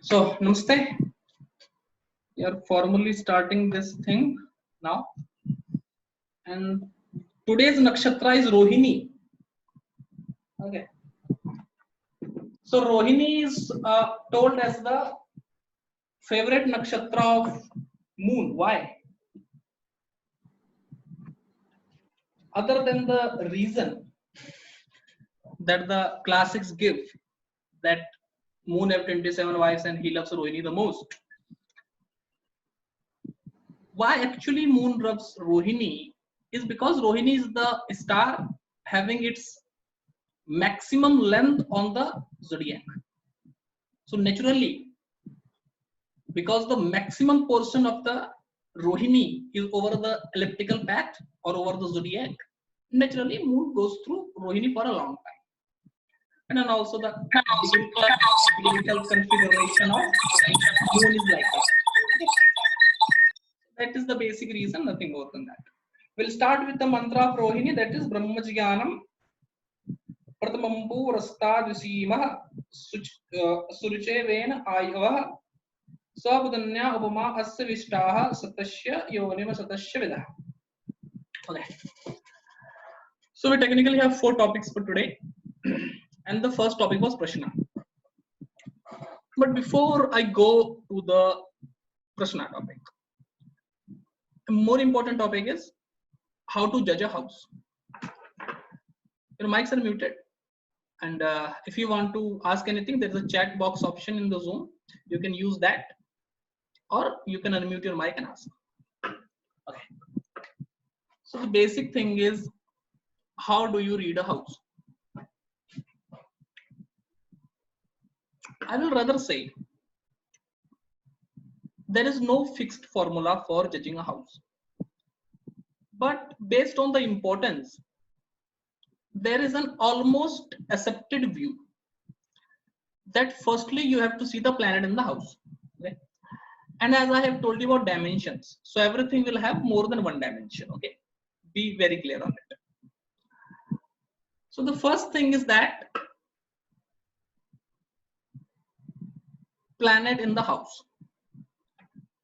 So, Namaste. We are formally starting this thing now. And today's nakshatra is Rohini. Okay. So, Rohini is told as the favorite nakshatra of moon. Why? Other than the reason that the classics give that moon have 27 wives and he loves Rohini the most. Why actually moon loves Rohini is because Rohini is the star having its maximum length on the zodiac. So naturally, because the maximum portion of the Rohini is over the elliptical path or over the zodiac, naturally moon goes through Rohini for a long time. And then also the digital configuration of moon is like that. That is the basic reason, nothing more than that. We'll start with the mantra of Rohini, that is Brahmajnanam Pratamambu Rastadusima Suruche Vena Ayava Sabudanya Obama Asya Vishtaha Satasya Yonima Satasya Vida. Okay. So we technically have 4 topics for today. And the first topic was Prashna. But before I go to the Prashna topic, a more important topic is how to judge a house. Your mics are muted. And if you want to ask anything, there's a chat box option in the Zoom. You can use that. Or you can unmute your mic and ask. Okay. So the basic thing is, how do you read a house? I will rather say there is no fixed formula for judging a house. But based on the importance, there is an almost accepted view that firstly you have to see the planet in the house. Okay? And as I have told you about dimensions, so everything will have more than one dimension. Okay, be very clear on it. So the first thing is that planet in the house.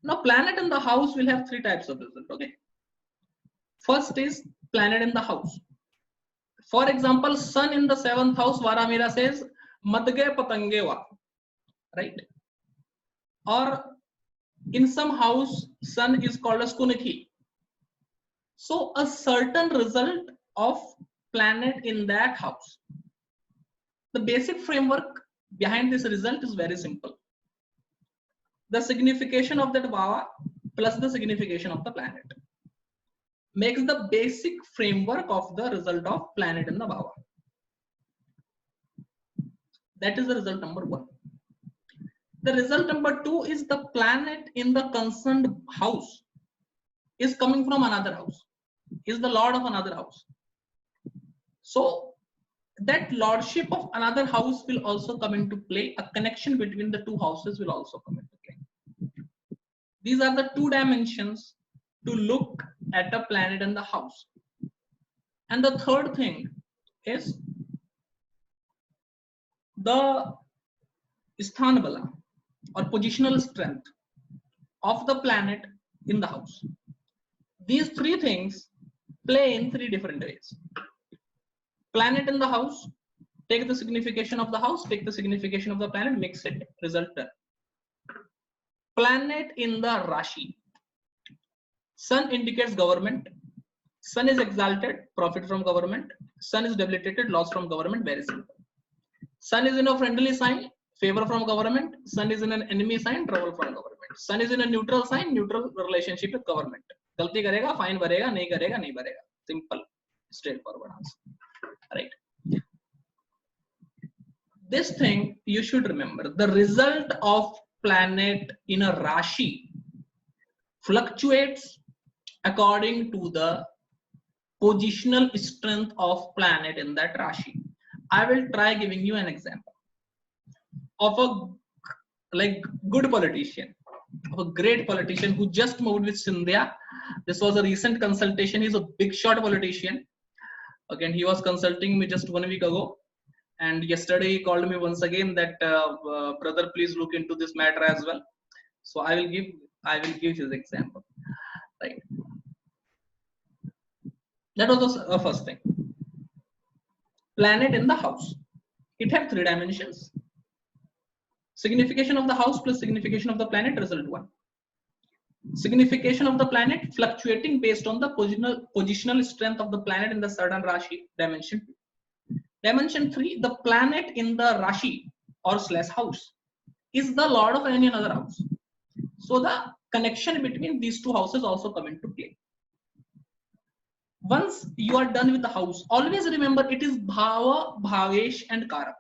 Now, planet in the house will have 3 types of result. Okay, first is planet in the house. For example, sun in the 7th house, Varamira says Madge Patangeva, right? Or in some house, sun is called as Kuniki. So a certain result of planet in that house. The basic framework behind this result is very simple. The signification of that Bhava plus the signification of the planet makes the basic framework of the result of planet in the Bhava. That is the result number 1. The result number 2 is the planet in the concerned house is coming from another house, is the lord of another house. So that lordship of another house will also come into play. A connection between the 2 houses will also come into play. These are the 2 dimensions to look at a planet in the house. And the third thing is the Sthana Bala or positional strength of the planet in the house. These 3 things play in 3 different ways. Planet in the house, take the signification of the house, take the signification of the planet, mix it, result done. Planet in the Rashi. Sun indicates government. Sun is exalted, profit from government. Sun is debilitated, loss from government, very simple. Sun is in a friendly sign, favor from government. Sun is in an enemy sign, trouble from government. Sun is in a neutral sign, neutral relationship with government. Galti karega, fine bharega, nahi karega, nahi bharega. Simple, straightforward answer. Right. This thing you should remember. The result of planet in a Rashi fluctuates according to the positional strength of planet in that Rashi. I will try giving you an example of a good politician, of a great politician who just moved with Scindia. This was a recent consultation. He's a big shot politician. Again, he was consulting me just 1 week ago. And yesterday he called me once again that brother, please look into this matter as well. So I will give his example, right? That was the first thing. Planet in the house. It have 3 dimensions. Signification of the house plus signification of the planet, result 1. Signification of the planet fluctuating based on the positional strength of the planet in the certain Rashi, dimension 2. Dimension 3, the planet in the Rashi or / house is the lord of any another house. So the connection between these 2 houses also come into play. Once you are done with the house, always remember it is Bhava, Bhavesh and Karak.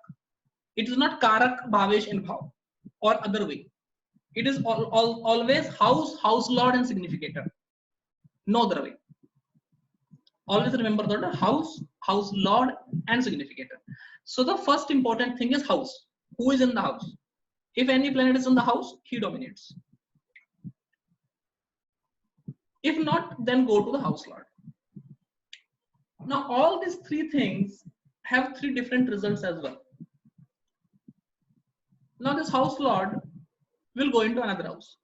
It is not Karak, Bhavesh and Bhav or other way. It is always house, lord and significator. No other way. Always remember that house, lord and significator. So the first important thing is house. Who is in the house? If any planet is in the house, he dominates. If not, then go to the house lord. Now all these 3 things have 3 different results as well. Now this house lord will go into another house.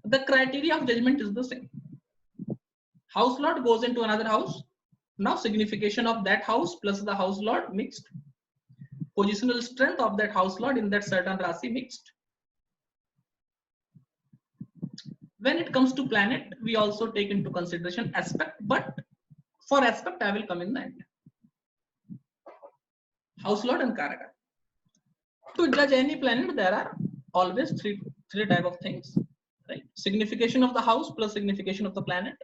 The criteria of judgment is the same. House lord goes into another house. Now signification of that house plus the house lord mixed. Positional strength of that house lord in that certain Rasi mixed. When it comes to planet, we also take into consideration aspect, but for aspect I will come in the end. House lord and Karaka. To judge any planet, there are always three type of things, right? Signification of the house plus signification of the planet.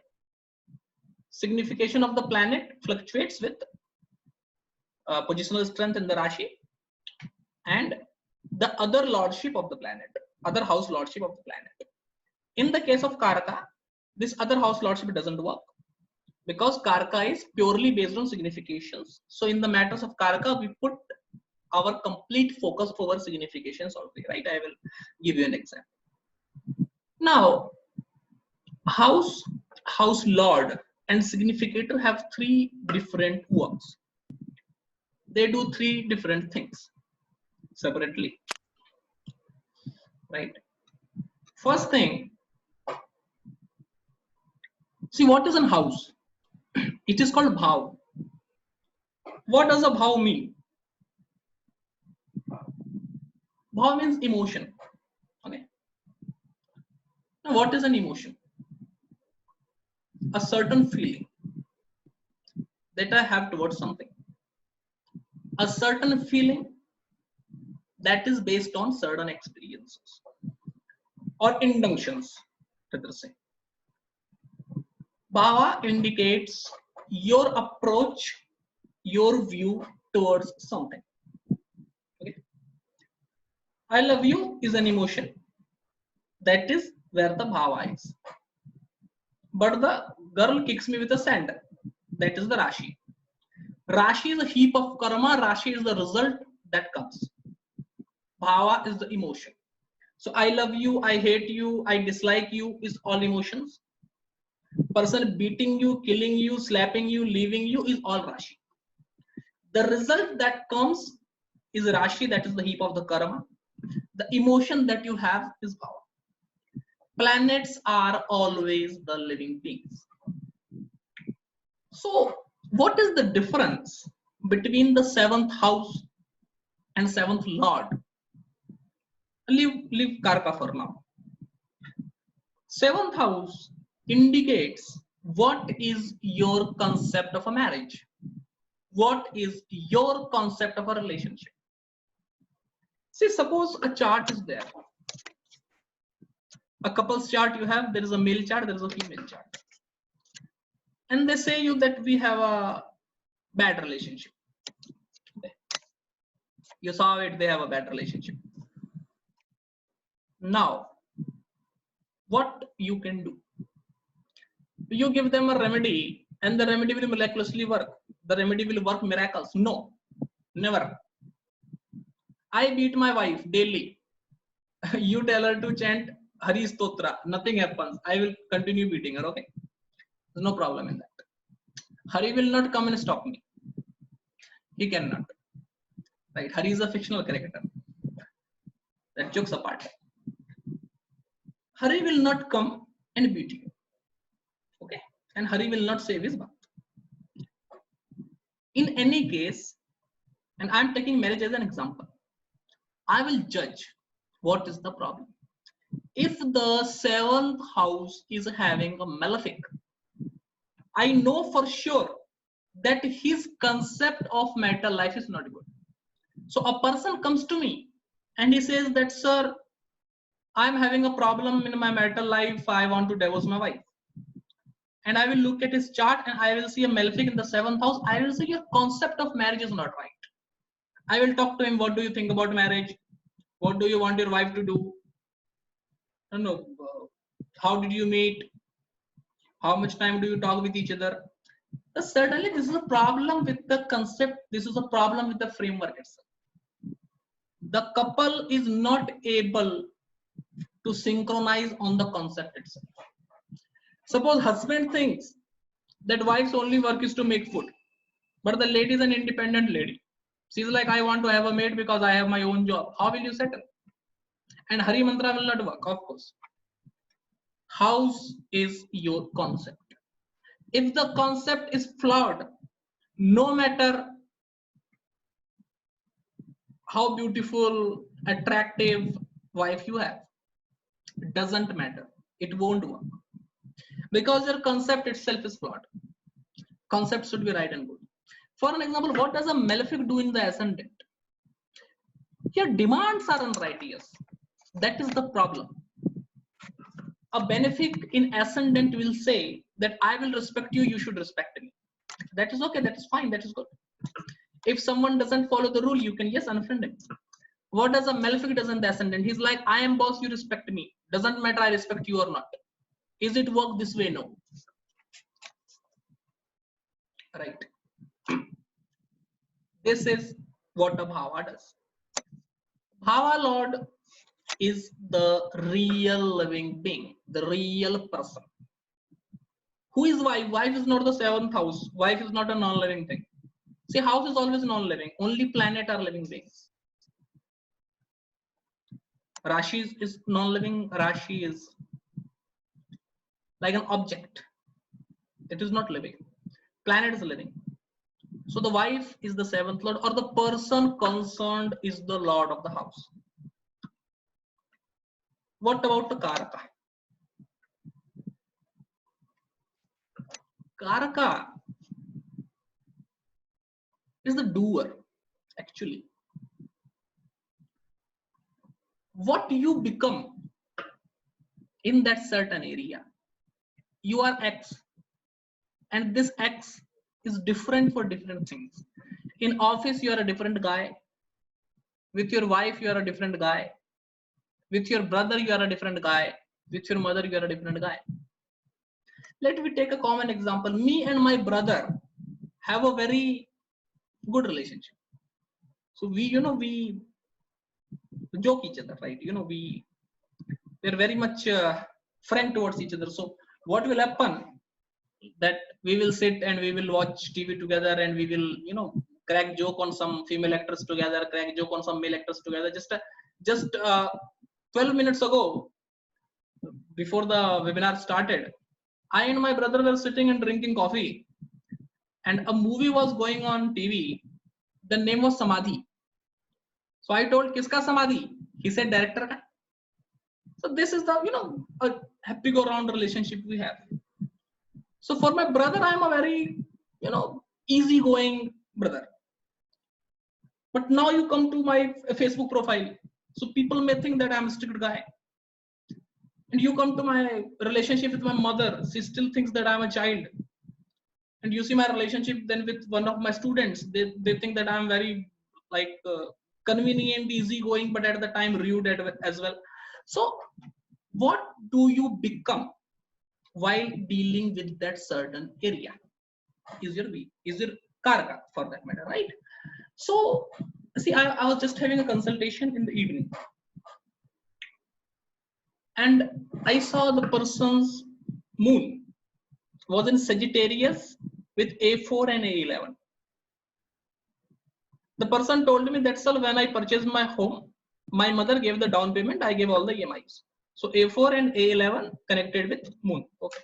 Signification of the planet fluctuates with positional strength in the Rashi, and the other lordship of the planet, other house lordship of the planet. In the case of Karaka, this other house lordship doesn't work because Karaka is purely based on significations. So in the matters of Karaka, we put our complete focus over significations only, right? I will give you an example. Now, house lord and significator have 3 different works. They do 3 different things separately, right? First thing, see what is a house? It is called bhav. What does a bhav mean? Bhav means emotion. Okay. Now, what is an emotion? A certain feeling that I have towards something. A certain feeling that is based on certain experiences or inductions, let us say. Bhava indicates your approach, your view towards something. Okay. I love you is an emotion. That is where the bhava is. But the girl kicks me with a sand. That is the Rashi. Rashi is a heap of karma. Rashi is the result that comes. Bhava is the emotion. So I love you, I hate you, I dislike you is all emotions. Person beating you, killing you, slapping you, leaving you is all Rashi. The result that comes is Rashi, that is the heap of the karma. The emotion that you have is Bhava. Planets are always the living beings. So what is the difference between the 7th house and 7th lord? Leave Karka for now. 7th house indicates what is your concept of a marriage. What is your concept of a relationship? See, suppose a chart is there. A couple's chart you have, there is a male chart, there is a female chart. And they say you that we have a bad relationship. You saw it, they have a bad relationship. Now, what you can do? You give them a remedy and the remedy will miraculously work. The remedy will work miracles. No, never. I beat my wife daily. You tell her to chant Hari Stotra. Nothing happens. I will continue beating her. Okay. There's no problem in that. Hari will not come and stop me. He cannot. right? Hari is a fictional character. That jokes apart. Hari will not come and beat you. Okay. And Hari will not save his bath. In any case, and I'm taking marriage as an example, I will judge what is the problem. If the seventh house is having a malefic, I know for sure that his concept of marital life is not good. So a person comes to me and he says that, sir, I'm having a problem in my marital life. I want to divorce my wife. And I will look at his chart and I will see a malefic in the seventh house. I will say your concept of marriage is not right. I will talk to him. What do you think about marriage? What do you want your wife to do? No. How did you meet? How much time do you talk with each other? Certainly, this is a problem with the concept. This is a problem with the framework itself. The couple is not able to synchronize on the concept itself. Suppose husband thinks that wife's only work is to make food, but the lady is an independent lady. She's like, I want to have a maid because I have my own job. How will you settle? And Hari Mantra will not work, of course. House is your concept. If the concept is flawed, no matter how beautiful, attractive wife you have, it doesn't matter. It won't work. Because your concept itself is flawed. Concept should be right and good. For an example, what does a malefic do in the ascendant? Your demands are unrighteous. That is the problem. A benefic in ascendant will say that I will respect you, you should respect me. That is okay, that is fine, that is good. If someone doesn't follow the rule, you can, yes, unfriend him. What does a malefic does in the ascendant? He's like, I am boss, you respect me. Doesn't matter I respect you or not. Is it work this way? No. Right. This is what a Bhava does. Bhava Lord is the real living being, the real person. Who is wife? Wife is not the seventh house. Wife is not a non-living thing. See, house is always non-living. Only planet are living beings. Rashi is non-living. Rashi is like an object. It is not living. Planet is living. So the wife is the seventh lord, or the person concerned is the lord of the house. What about the Karaka? Karaka is the doer, actually. What you become in that certain area, you are X, and this X is different for different things. In office, you are a different guy. With your wife, you are a different guy. With your brother, you are a different guy. With your mother, you are a different guy. Let me take a common example. Me and my brother have a very good relationship. So we joke each other, right? We're very much friend towards each other. So what will happen? That we will sit and we will watch TV together, and we will crack joke on some female actors together, crack joke on some male actors together. Just 12 minutes ago, before the webinar started, I and my brother were sitting and drinking coffee, and a movie was going on TV. The name was Samadhi. So I told, Kiska Samadhi? He said, director ka. So this is the a happy go round relationship we have. So for my brother, I am a very easygoing brother. But now you come to my Facebook profile, so people may think that I'm a strict guy. And you come to my relationship with my mother, she still thinks that I'm a child. And you see my relationship then with one of my students, they think that I'm very convenient, easygoing, but at the time rude as well. So what do you become while dealing with that certain area? Is your Karaka, for that matter, right? So see, I was just having a consultation in the evening, and I saw the person's moon was in Sagittarius with A4 and A11. The person told me that's all, when I purchased my home, my mother gave the down payment, I gave all the EMIs. So A4 and A11 connected with moon. Okay.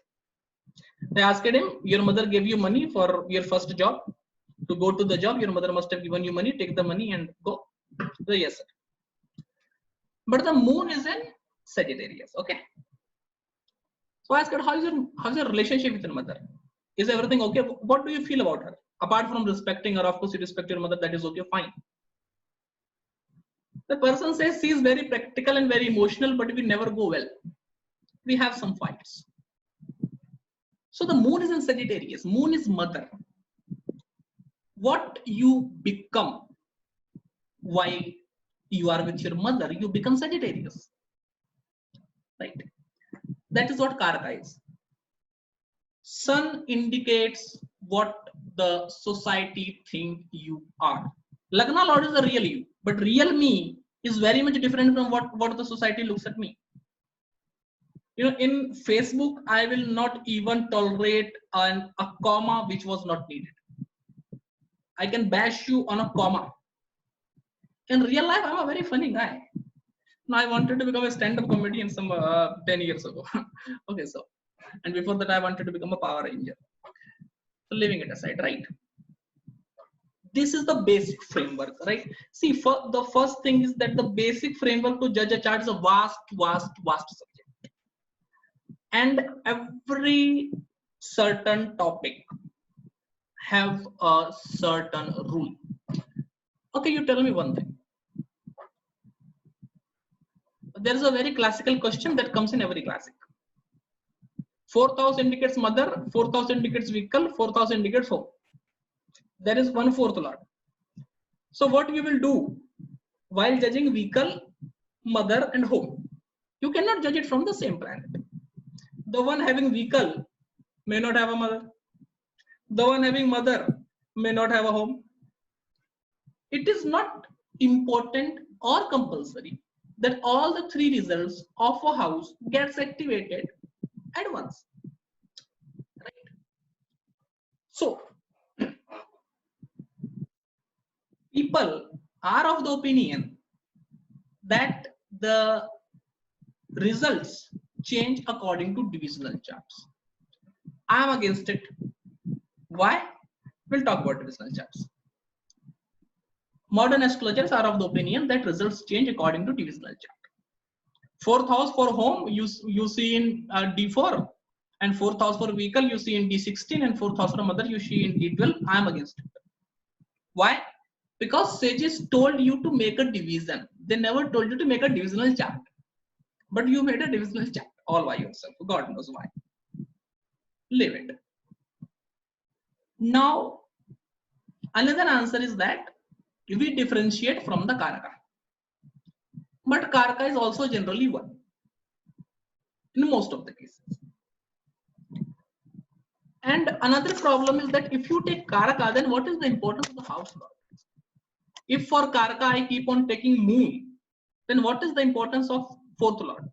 I asked him, your mother gave you money for your first job. To go to the job, your mother must have given you money, take the money and go. So yes, sir. But the moon is in Sagittarius. Okay. So I asked her, how's your relationship with your mother? Is everything okay? What do you feel about her? Apart from respecting her, of course you respect your mother, that is okay, fine. The person says she is very practical and very emotional, but we never go well. We have some fights. So the moon is in Sagittarius. Moon is mother. What you become while you are with your mother, you become Sagittarius. Right? That is what Karaka is. Sun indicates what the society think you are. Lagna Lord is the real you, but real me is very much different from what the society looks at me. You know, in Facebook, I will not even tolerate a comma which was not needed. I can bash you on a comma. In real life, I'm a very funny guy. Now, I wanted to become a stand-up comedian some 10 years ago. Okay, so, and before that, I wanted to become a Power Ranger. So, leaving it aside, right? This is the basic framework, right? See, for the first thing is that the basic framework to judge a chart is a vast subject. And every certain topic have a certain rule. Okay, you tell me one thing. There is a very classical question that comes in every classic. 4th house indicates mother, 4th house indicates vehicle, 4th house indicates home. There is 1/4 Lord. So what you will do while judging vehicle, mother and home? You cannot judge it from the same planet. The one having vehicle may not have a mother. The one having mother may not have a home. It is not important or compulsory that all the 3 results of a house gets activated at once. Right? So people are of the opinion that the results change according to divisional charts. I am against it. Why? We'll talk about divisional charts. Modern astrologers are of the opinion that results change according to divisional chart. 4th house for home you see in D4, and 4th house for vehicle you see in D16, and 4th house for mother you see in D12. I am against it. Why? Because sages told you to make a division. They never told you to make a divisional chart. But you made a divisional chart all by yourself. God knows why. Leave it. Now, another answer is that we differentiate from the Karaka. But Karaka is also generally 1 in most of the cases. And another problem is that if you take Karaka, then what is the importance of the house lord? If for Karaka I keep on taking moon, then what is the importance of 4th lord?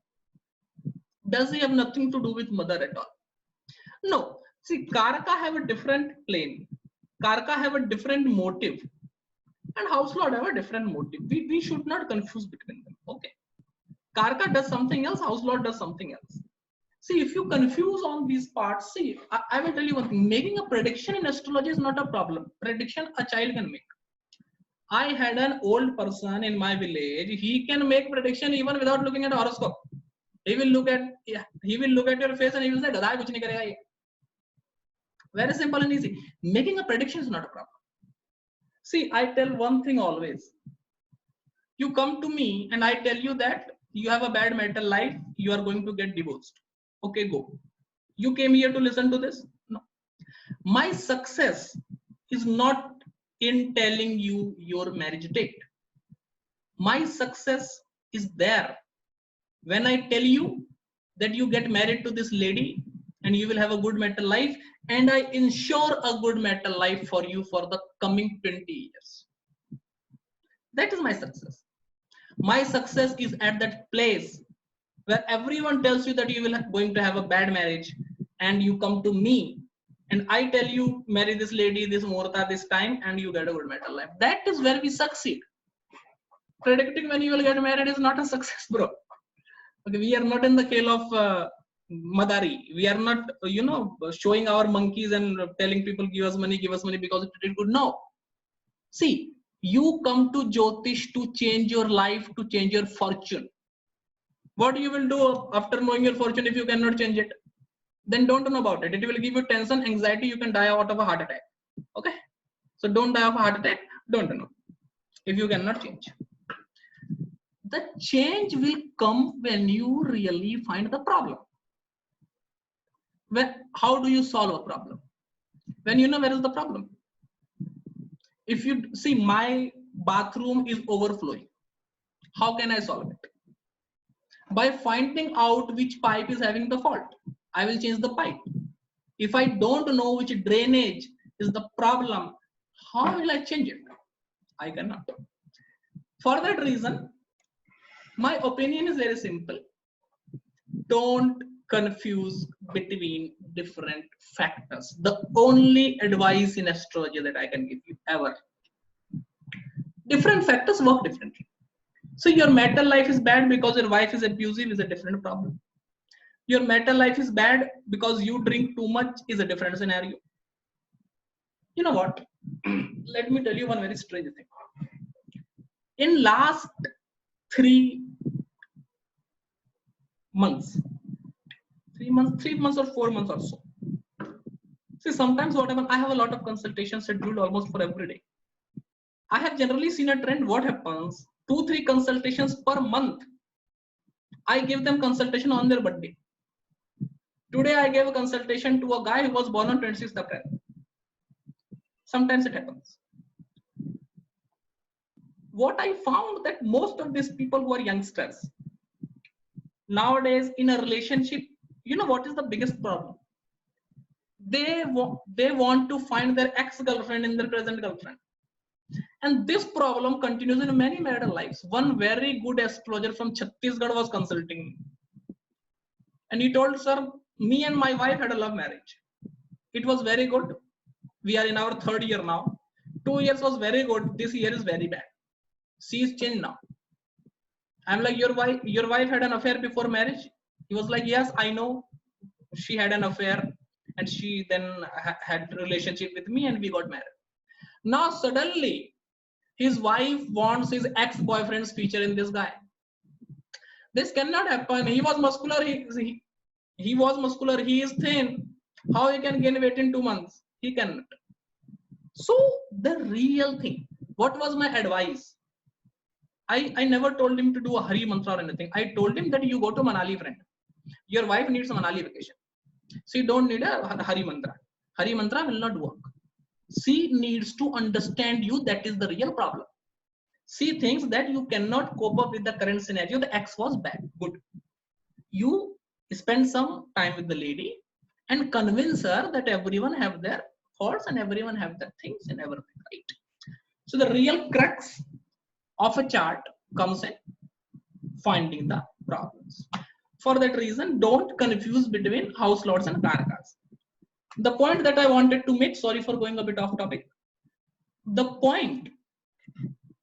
Does he have nothing to do with mother at all? No. See, Karaka have a different plane. Karaka have a different motive. And house lord have a different motive. We should not confuse between them. Okay. Karaka does something else, house lord does something else. See, if you confuse on these parts, see, I will tell you one thing. Making a prediction in astrology is not a problem. Prediction a child can make. I had an old person in my village. He can make prediction even without looking at horoscope. He will look at your face and he will say, "Dada, kuch nahi karega ye." Very simple and easy. Making a prediction is not a problem. See, I tell one thing always. You come to me and I tell you that you have a bad marital life, you are going to get divorced. Okay, go. You came here to listen to this? No. My success is not in telling you your marriage date. My success is there when I tell you that you get married to this lady and you will have a good marital life, and I ensure a good marital life for you for the coming 20 years. That is my success. My success is at that place where everyone tells you that you will going to have a bad marriage, and you come to me and I tell you, marry this lady, this Muhurta, this time, and you get a good marital life. That is where we succeed. Predicting when you will get married is not a success, bro. Okay, we are not in the scale of Madari. We are not, showing our monkeys and telling people, give us money because it did good. No. See, you come to Jyotish to change your life, to change your fortune. What you will do after knowing your fortune if you cannot change it? Then don't know about it. It will give you tension, anxiety. You can die out of a heart attack. Okay. So don't die of a heart attack. Don't know if you cannot change. The change will come when you really find the problem. How do you solve a problem? When you know where is the problem. If you see my bathroom is overflowing, how can I solve it? By finding out which pipe is having the fault. I will change the pipe. If I don't know which drainage is the problem, how will I change it? I cannot. For that reason, my opinion is very simple. Don't confuse between different factors. The only advice in astrology that I can give you ever. Different factors work differently. So your marital life is bad because your wife is abusive is a different problem. Your marital life is bad because you drink too much is a different scenario. You know what? Let me tell you one very strange thing. In last 3 months, 3 months or 4 months or so. See, sometimes what happens, I have a lot of consultations scheduled almost for every day. I have generally seen a trend. What happens? 2-3 consultations per month. I give them consultation on their birthday. Today I gave a consultation to a guy who was born on 26th April. Sometimes it happens. What I found that most of these people who are youngsters nowadays in a relationship, you know what is the biggest problem? They want to find their ex-girlfriend in their present girlfriend. And this problem continues in many marital lives. One very good astrologer from Chhattisgarh was consulting me. And he told, sir, me and my wife had a love marriage. It was very good. We are in our 3rd year now. 2 years was very good. This year is very bad. She is changed now. I'm like, your wife had an affair before marriage? He was like, yes, I know. She had an affair and she then had a relationship with me and we got married. Now suddenly his wife wants his ex-boyfriend's feature in this guy. This cannot happen. He was muscular. He was muscular. He is thin. How he can gain weight in 2 months? He cannot. So the real thing, what was my advice? I never told him to do a Hari Mantra or anything. I told him that you go to Manali, friend. Your wife needs a Manali vacation. She don't need a Hari Mantra. Hari Mantra will not work. She needs to understand you. That is the real problem. She thinks that you cannot cope up with the current scenario. The ex was bad. Good. You spend some time with the lady and convince her that everyone have their faults and everyone have their things and everything, right? So the real crux of a chart comes in finding the problems. For that reason, don't confuse between house lords and karakas. The point that I wanted to make, sorry for going a bit off topic. The point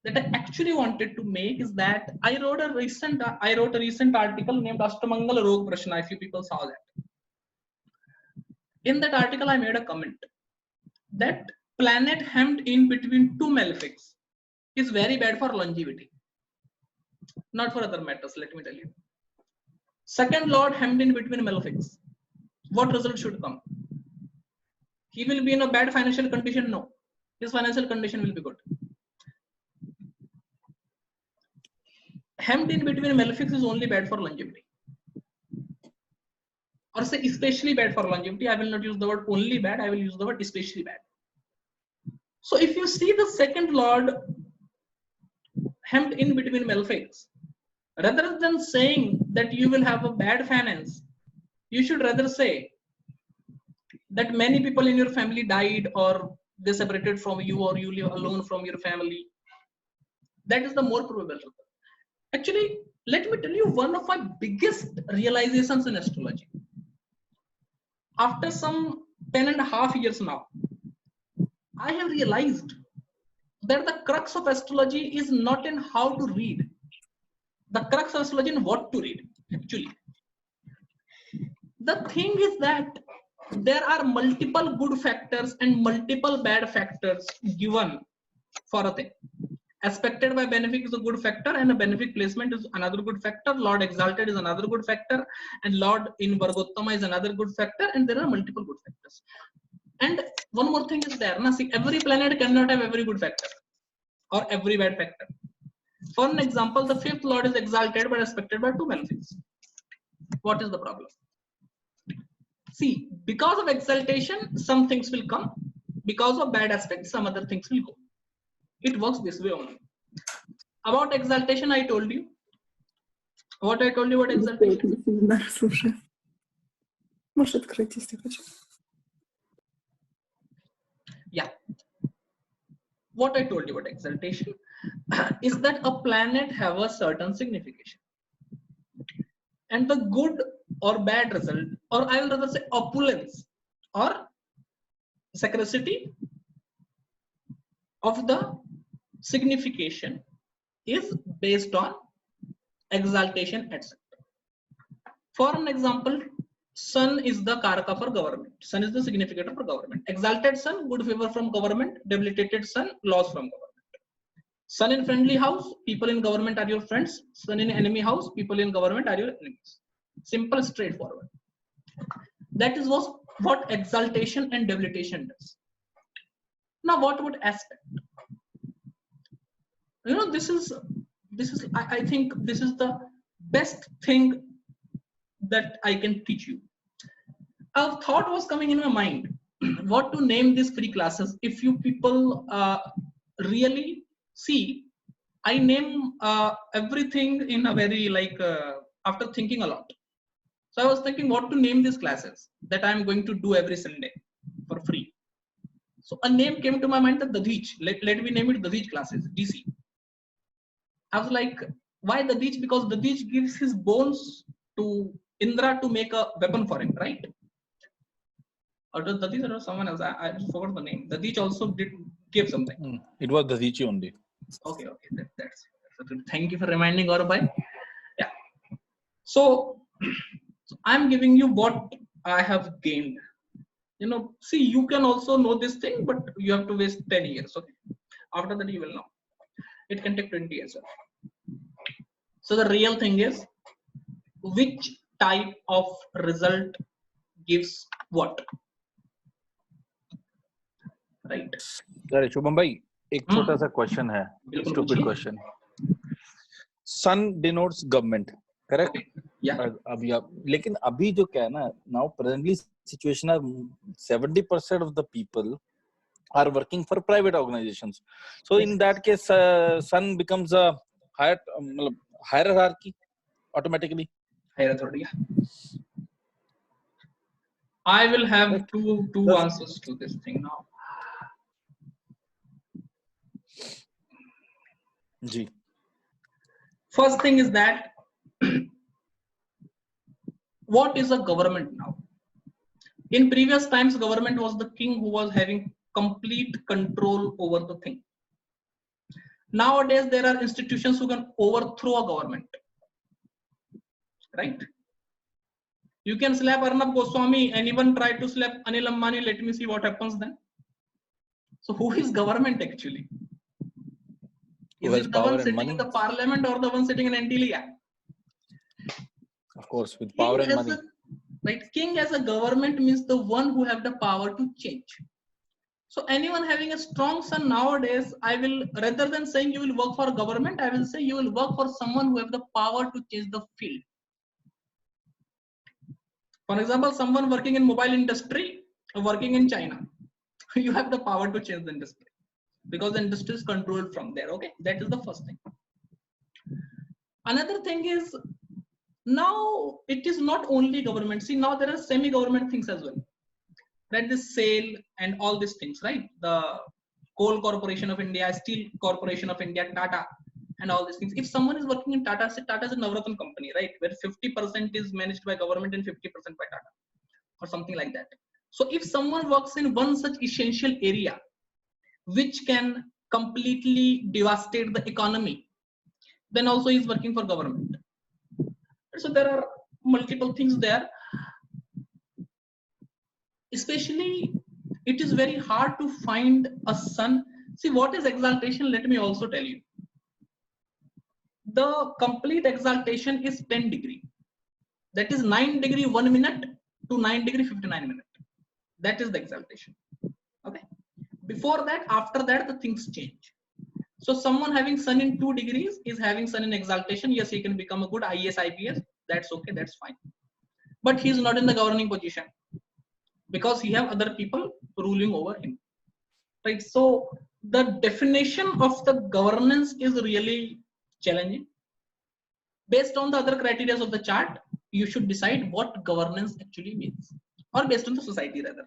that I actually wanted to make is that I wrote a recent article named Ashtamangal Rog Prashna, if you people saw that. In that article, I made a comment that planet hemmed in between 2 malefics is very bad for longevity. Not for other matters, let me tell you. Second lord hemmed in between malefics. What result should come? He will be in a bad financial condition? No. His financial condition will be good. Hemmed in between malefics is only bad for longevity. Or say especially bad for longevity. I will not use the word only bad, I will use the word especially bad. So if you see the second lord hemmed in between malefics, rather than saying that you will have a bad finance, you should rather say that many people in your family died or they separated from you or you live alone from your family. That is the more probable. Actually, let me tell you one of my biggest realizations in astrology. After some 10.5 years now, I have realized that the crux of astrology is not in how to read. The crux of astrology in what to read, actually. The thing is that there are multiple good factors and multiple bad factors given for a thing. Aspected by benefic is a good factor, and a benefic placement is another good factor. Lord exalted is another good factor, and Lord in Vargottama is another good factor, and there are multiple good factors. And one more thing is there. Now, see, every planet cannot have every good factor or every bad factor. For an example, the fifth Lord is exalted but aspected by two benefics. What is the problem? See, because of exaltation, some things will come. Because of bad aspects, some other things will go. It works this way only. About exaltation, I told you. What I told you about exaltation? Yeah. What I told you about exaltation is that a planet have a certain signification. And the good or bad result, or I will rather say opulence or scarcity of the signification is based on exaltation, etc. For an example, Sun is the karaka for government. Sun is the significator for government. Exalted Sun, good favor from government. Debilitated Sun, loss from government. Sun in friendly house, people in government are your friends. Sun in enemy house, people in government are your enemies. Simple, straightforward. That is what exaltation and debilitation does. Now, what about aspect? You know, this is I think this is the best thing that I can teach you. A thought was coming in my mind what to name these free classes. If you people really see, I name everything in a very after thinking a lot. So I was thinking what to name these classes that I'm going to do every Sunday for free. So a name came to my mind, that Dadhij. Let me name it Dadhij classes, DC. I was like, why Dadhij? Because Dadhij gives his bones to Indra to make a weapon for him, right? Or was Dadhij or someone else? I just forgot the name. Dadhij also did give something. It was Dadhij only. Okay, that's good. Thank you for reminding, Gaurav. Yeah. So I'm giving you what I have gained. You know, see, you can also know this thing, but you have to waste 10 years. Okay. After that, you will know. It can take 20 years. So the real thing is, which type of result gives what? Right. अरे शुभम भाई, एक छोटा सा question है, stupid question. सन denotes government, correct? अभी लेकिन अभी जो क्या है ना, नाउ प्रेजेंटली सिचुएशन है 70% of the people are working for private organizations. So in that case, sun becomes a higher hierarchy automatically. Hierarchy. I will have two answers to this thing now. Ji. First thing is that what is a government now? In previous times, government was the king who was having complete control over the thing. Nowadays, there are institutions who can overthrow a government. Right? You can slap Arnab Goswami. Anyone try to slap Anil Ambani? Let me see what happens then. So who is government actually? Is it the one sitting in the parliament or the one sitting in Antilia? Of course, with power and money. Right, king as a government means the one who have the power to change. So anyone having a strong sun nowadays, I will, rather than saying you will work for government, I will say you will work for someone who have the power to change the field. For example, someone working in mobile industry, working in China, you have the power to change the industry because the industry is controlled from there. Okay, that is the first thing. Another thing is, now it is not only government. See, now there are semi-government things as well. Right, this SAIL and all these things, right? The Coal Corporation of India, Steel Corporation of India, Tata, and all these things. If someone is working in Tata, say Tata is a Navratna company, right? Where 50% is managed by government and 50% by Tata, or something like that. So if someone works in one such essential area which can completely devastate the economy, then also he is working for government. So there are multiple things there. Especially it is very hard to find a sun. See, what is exaltation? Let me also tell you. The complete exaltation is 10 degree. That is 9 degree 1 minute to 9 degree 59 minute. That is the exaltation. Okay. Before that, after that, the things change. So someone having sun in 2 degrees is having sun in exaltation. Yes, he can become a good IAS, IPS. That's okay. That's fine. But he is not in the governing position because he have other people ruling over him. Right. So the definition of the governance is really challenging. Based on the other criteria of the chart, you should decide what governance actually means, or based on the society rather.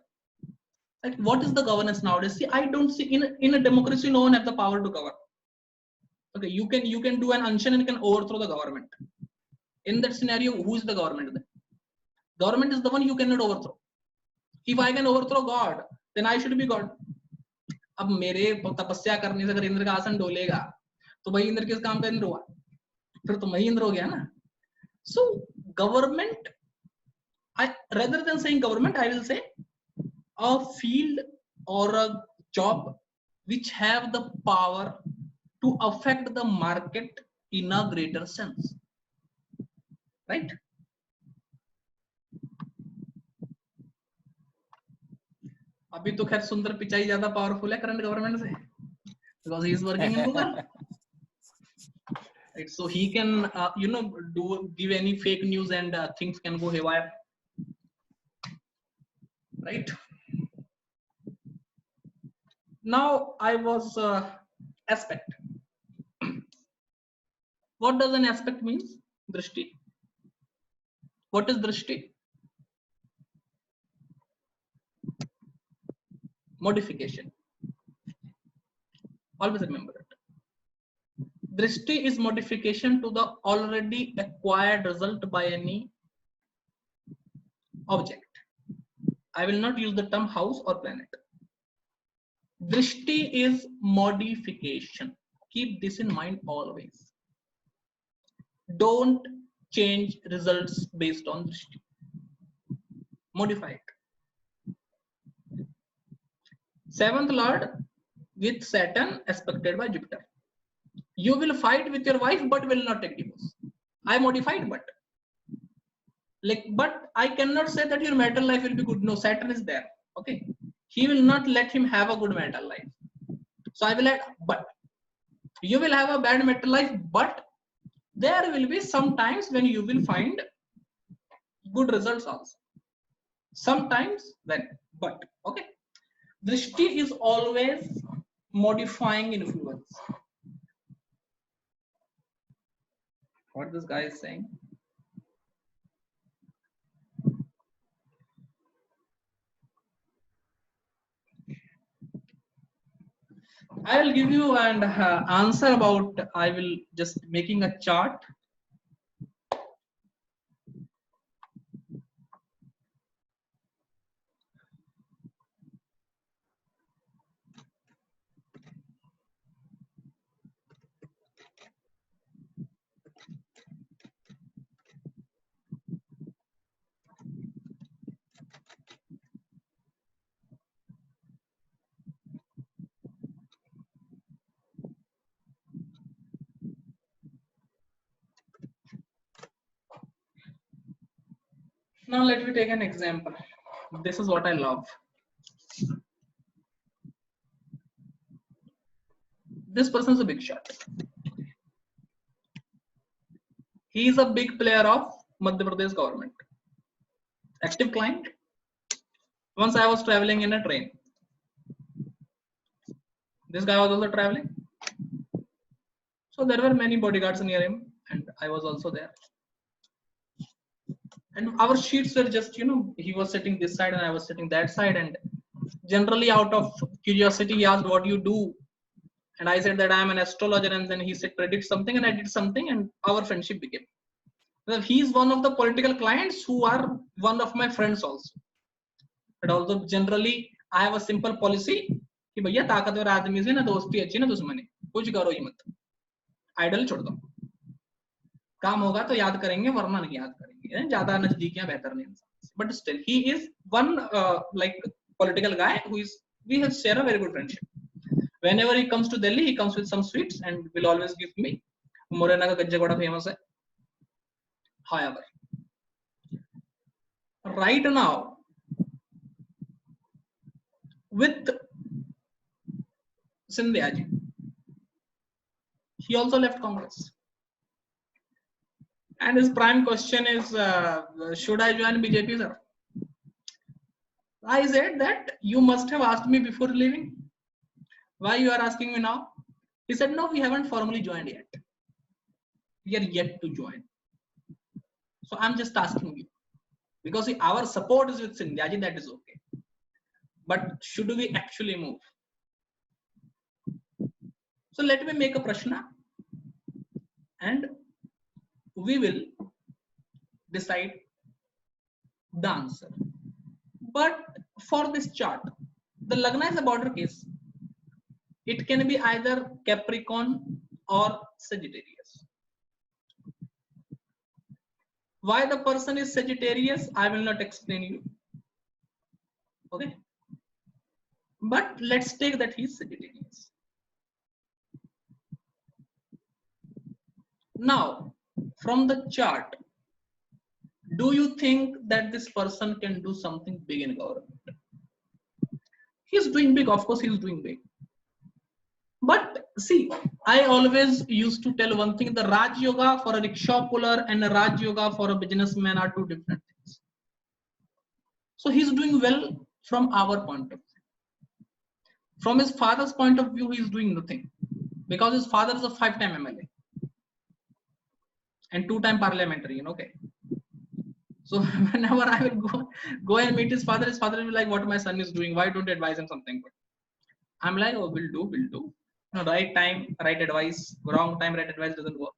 Like, what is the governance nowadays? See, I don't see in a democracy no one have the power to govern. Okay, you can do an unction and can overthrow the government. In that scenario, who is the government then? Government is the one you cannot overthrow. If I can overthrow God, then I should be God. अब मेरे तपस्या करने से अगर इंद्र का आसन डोलेगा तो भाई इंद्र किस काम का इंद्र हुआ? फिर तो मैं ही इंद्र हो गया ना. So government, rather than saying government, I will say a field or a job which have the power to affect the market in a greater sense, right? अभी तो खैर सुंदर पिचाई ज्यादा पावरफुल है करंट गवर्नमेंट से, because he is working in Google. Right, so he can give any fake news and things can go haywire, right? Now I was aspect. What does an aspect means? Drishti. What is drishti? Modification. Always remember it. Drishti is modification to the already acquired result by any object. I will not use the term house or planet. Drishti is modification. Keep this in mind always. Don't change results based on drishti. Modify it. Seventh lord with Saturn aspected by Jupiter. You will fight with your wife but will not take divorce. I modified but. But I cannot say that your marital life will be good. No, Saturn is there. Okay. He will not let him have a good marital life. So I will add but. You will have a bad marital life, but there will be some times when you will find good results also. Sometimes when, but. Okay. Drishti is always modifying influence. What this guy is saying? I will give you an answer about, I will just making a chart. Now let me take an example. This is what I love. This person is a big shot. He is a big player of Madhya Pradesh government. Active client. Once I was traveling in a train. This guy was also traveling. So there were many bodyguards near him and I was also there. And our sheets were just, he was sitting this side and I was sitting that side. And generally out of curiosity, he asked, what do you do? And I said that I am an astrologer. And then he said, predict something. And I did something and our friendship became. Well, he is one of the political clients who are one of my friends also. But also generally I have a simple policy कि भैया ताकतवर आदमी से ना दोस्ती अच्छी ना दुश्मनी, कुछ करो ही मत, आइडल छोड़ दो, काम होगा तो याद करेंगे वरना नहीं याद करेंगे, ज्यादा नजदीकियां बेहतर नहीं इंसान। But still he is one like political guy who is, we have share a very good friendship. Whenever he comes to Delhi, he comes with some sweets and will always give me. Morena का गज्जा बड़ा famous है. However, right now with Scindia ji, he also left Congress, and his prime question is, should I join BJP, sir? I said that you must have asked me before leaving. Why you are asking me now? He said, no, we haven't formally joined yet. We are yet to join. So I'm just asking you, because our support is with Scindia ji, that is okay. But should we actually move? So let me make a prashna and we will decide the answer. But for this chart, the Lagna is a border case. It can be either Capricorn or Sagittarius. Why the person is Sagittarius, I will not explain you. Okay. But let's take that he is Sagittarius. Now, from the chart, do you think that this person can do something big in government? He is doing big, of course he is doing big. But see, I always used to tell one thing, the Raj Yoga for a rickshaw puller and a Raj Yoga for a businessman are two different things. So he is doing well from our point of view. From his father's point of view, he is doing nothing. Because his father is a 5-time MLA. And 2-time parliamentary, okay. So whenever I will go and meet his father will be like, what my son is doing, why don't you advise him something good? I'm like, oh, will do. No, right time, right advice, wrong time, right advice doesn't work.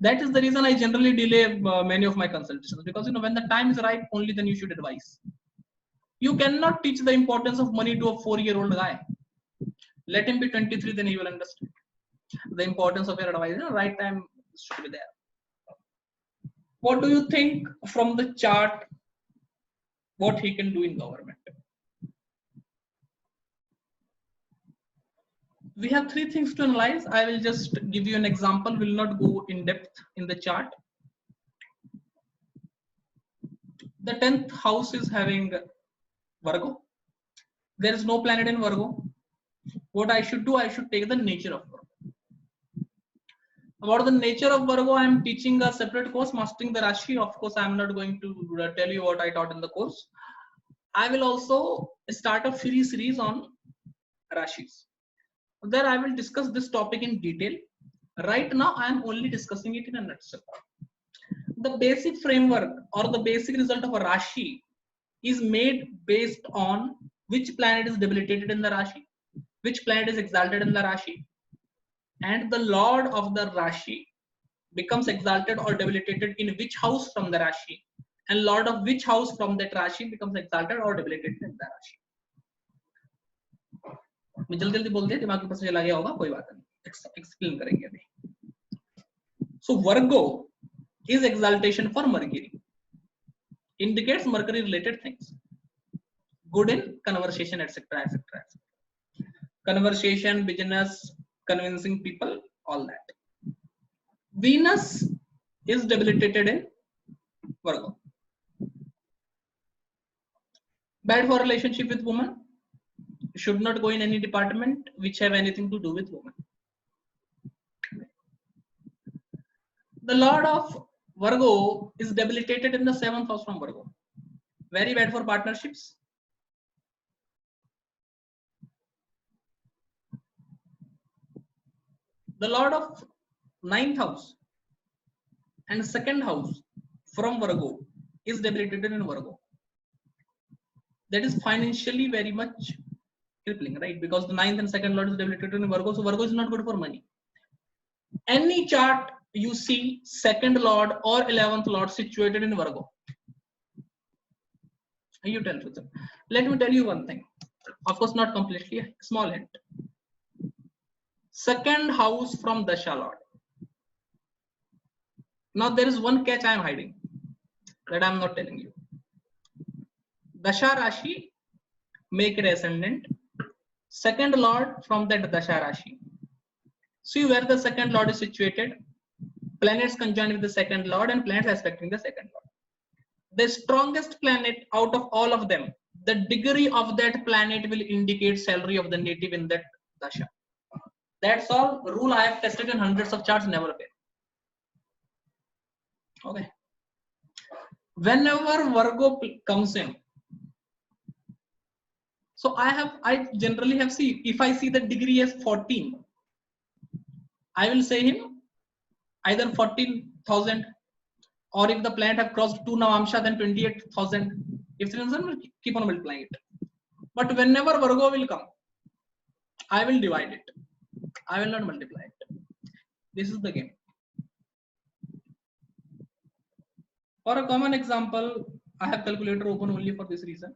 That is the reason I generally delay many of my consultations, because when the time is right, only then you should advise. You cannot teach the importance of money to a 4-year-old guy. Let him be 23, then he will understand the importance of your advice. Right time should be there. What do you think from the chart, what he can do in government? We have 3 things to analyze. I will just give you an example, will not go in depth in the chart. The 10th house is having Virgo. There is no planet in Virgo. What I should do, I should take the nature of Virgo. About the nature of Virgo, I am teaching a separate course, Mastering the Rashi. Of course, I am not going to tell you what I taught in the course. I will also start a free series on Rashis. There I will discuss this topic in detail. Right now, I am only discussing it in a nutshell. The basic framework or the basic result of a Rashi is made based on which planet is debilitated in the Rashi, which planet is exalted in the Rashi, and the Lord of the Rashi becomes exalted or debilitated in which house from the Rashi, and Lord of which house from that Rashi becomes exalted or debilitated in the Rashi. मैं जल्दी बोल दिया, दिमाग के पास चला गया होगा, कोई बात नहीं, एक्सप्लेन करेंगे अभी. So Virgo is exaltation for Mercury, indicates Mercury related things, good in conversation, etc., etc., conversation, business, convincing people, all that. Venus is debilitated in Virgo, bad for relationship with woman, should not go in any department which have anything to do with women. The Lord of Virgo is debilitated in the 7th house from Virgo. Very bad for partnerships. The Lord of 9th house and 2nd house from Virgo is debilitated in Virgo. That is financially very much crippling, right? Because the 9th and 2nd Lord is debilitated in Virgo, so Virgo is not good for money. Any chart you see 2nd Lord or 11th Lord situated in Virgo, You tell truth. Let me tell you one thing. Of course, not completely. Small hint. Second house from Dasha Lord. Now there is one catch I am hiding that I am not telling you. Dasha Rashi, make it ascendant. Second Lord from that Dasha Rashi. See where the second Lord is situated. Planets conjoined with the second Lord and planets aspecting the second Lord. The strongest planet out of all of them, the degree of that planet will indicate salary of the native in that Dasha. That's all. Rule I have tested in hundreds of charts, never fail. Okay. Whenever Virgo comes in, so I generally have if I see the degree as 14, I will say him either 14,000, or if the planet have crossed 2 Navamsha, then 28,000. If it doesn't, we'll keep on multiplying it. But whenever Virgo will come, I will divide it. I will not multiply it. This is the game. For a common example, I have calculator open only for this reason.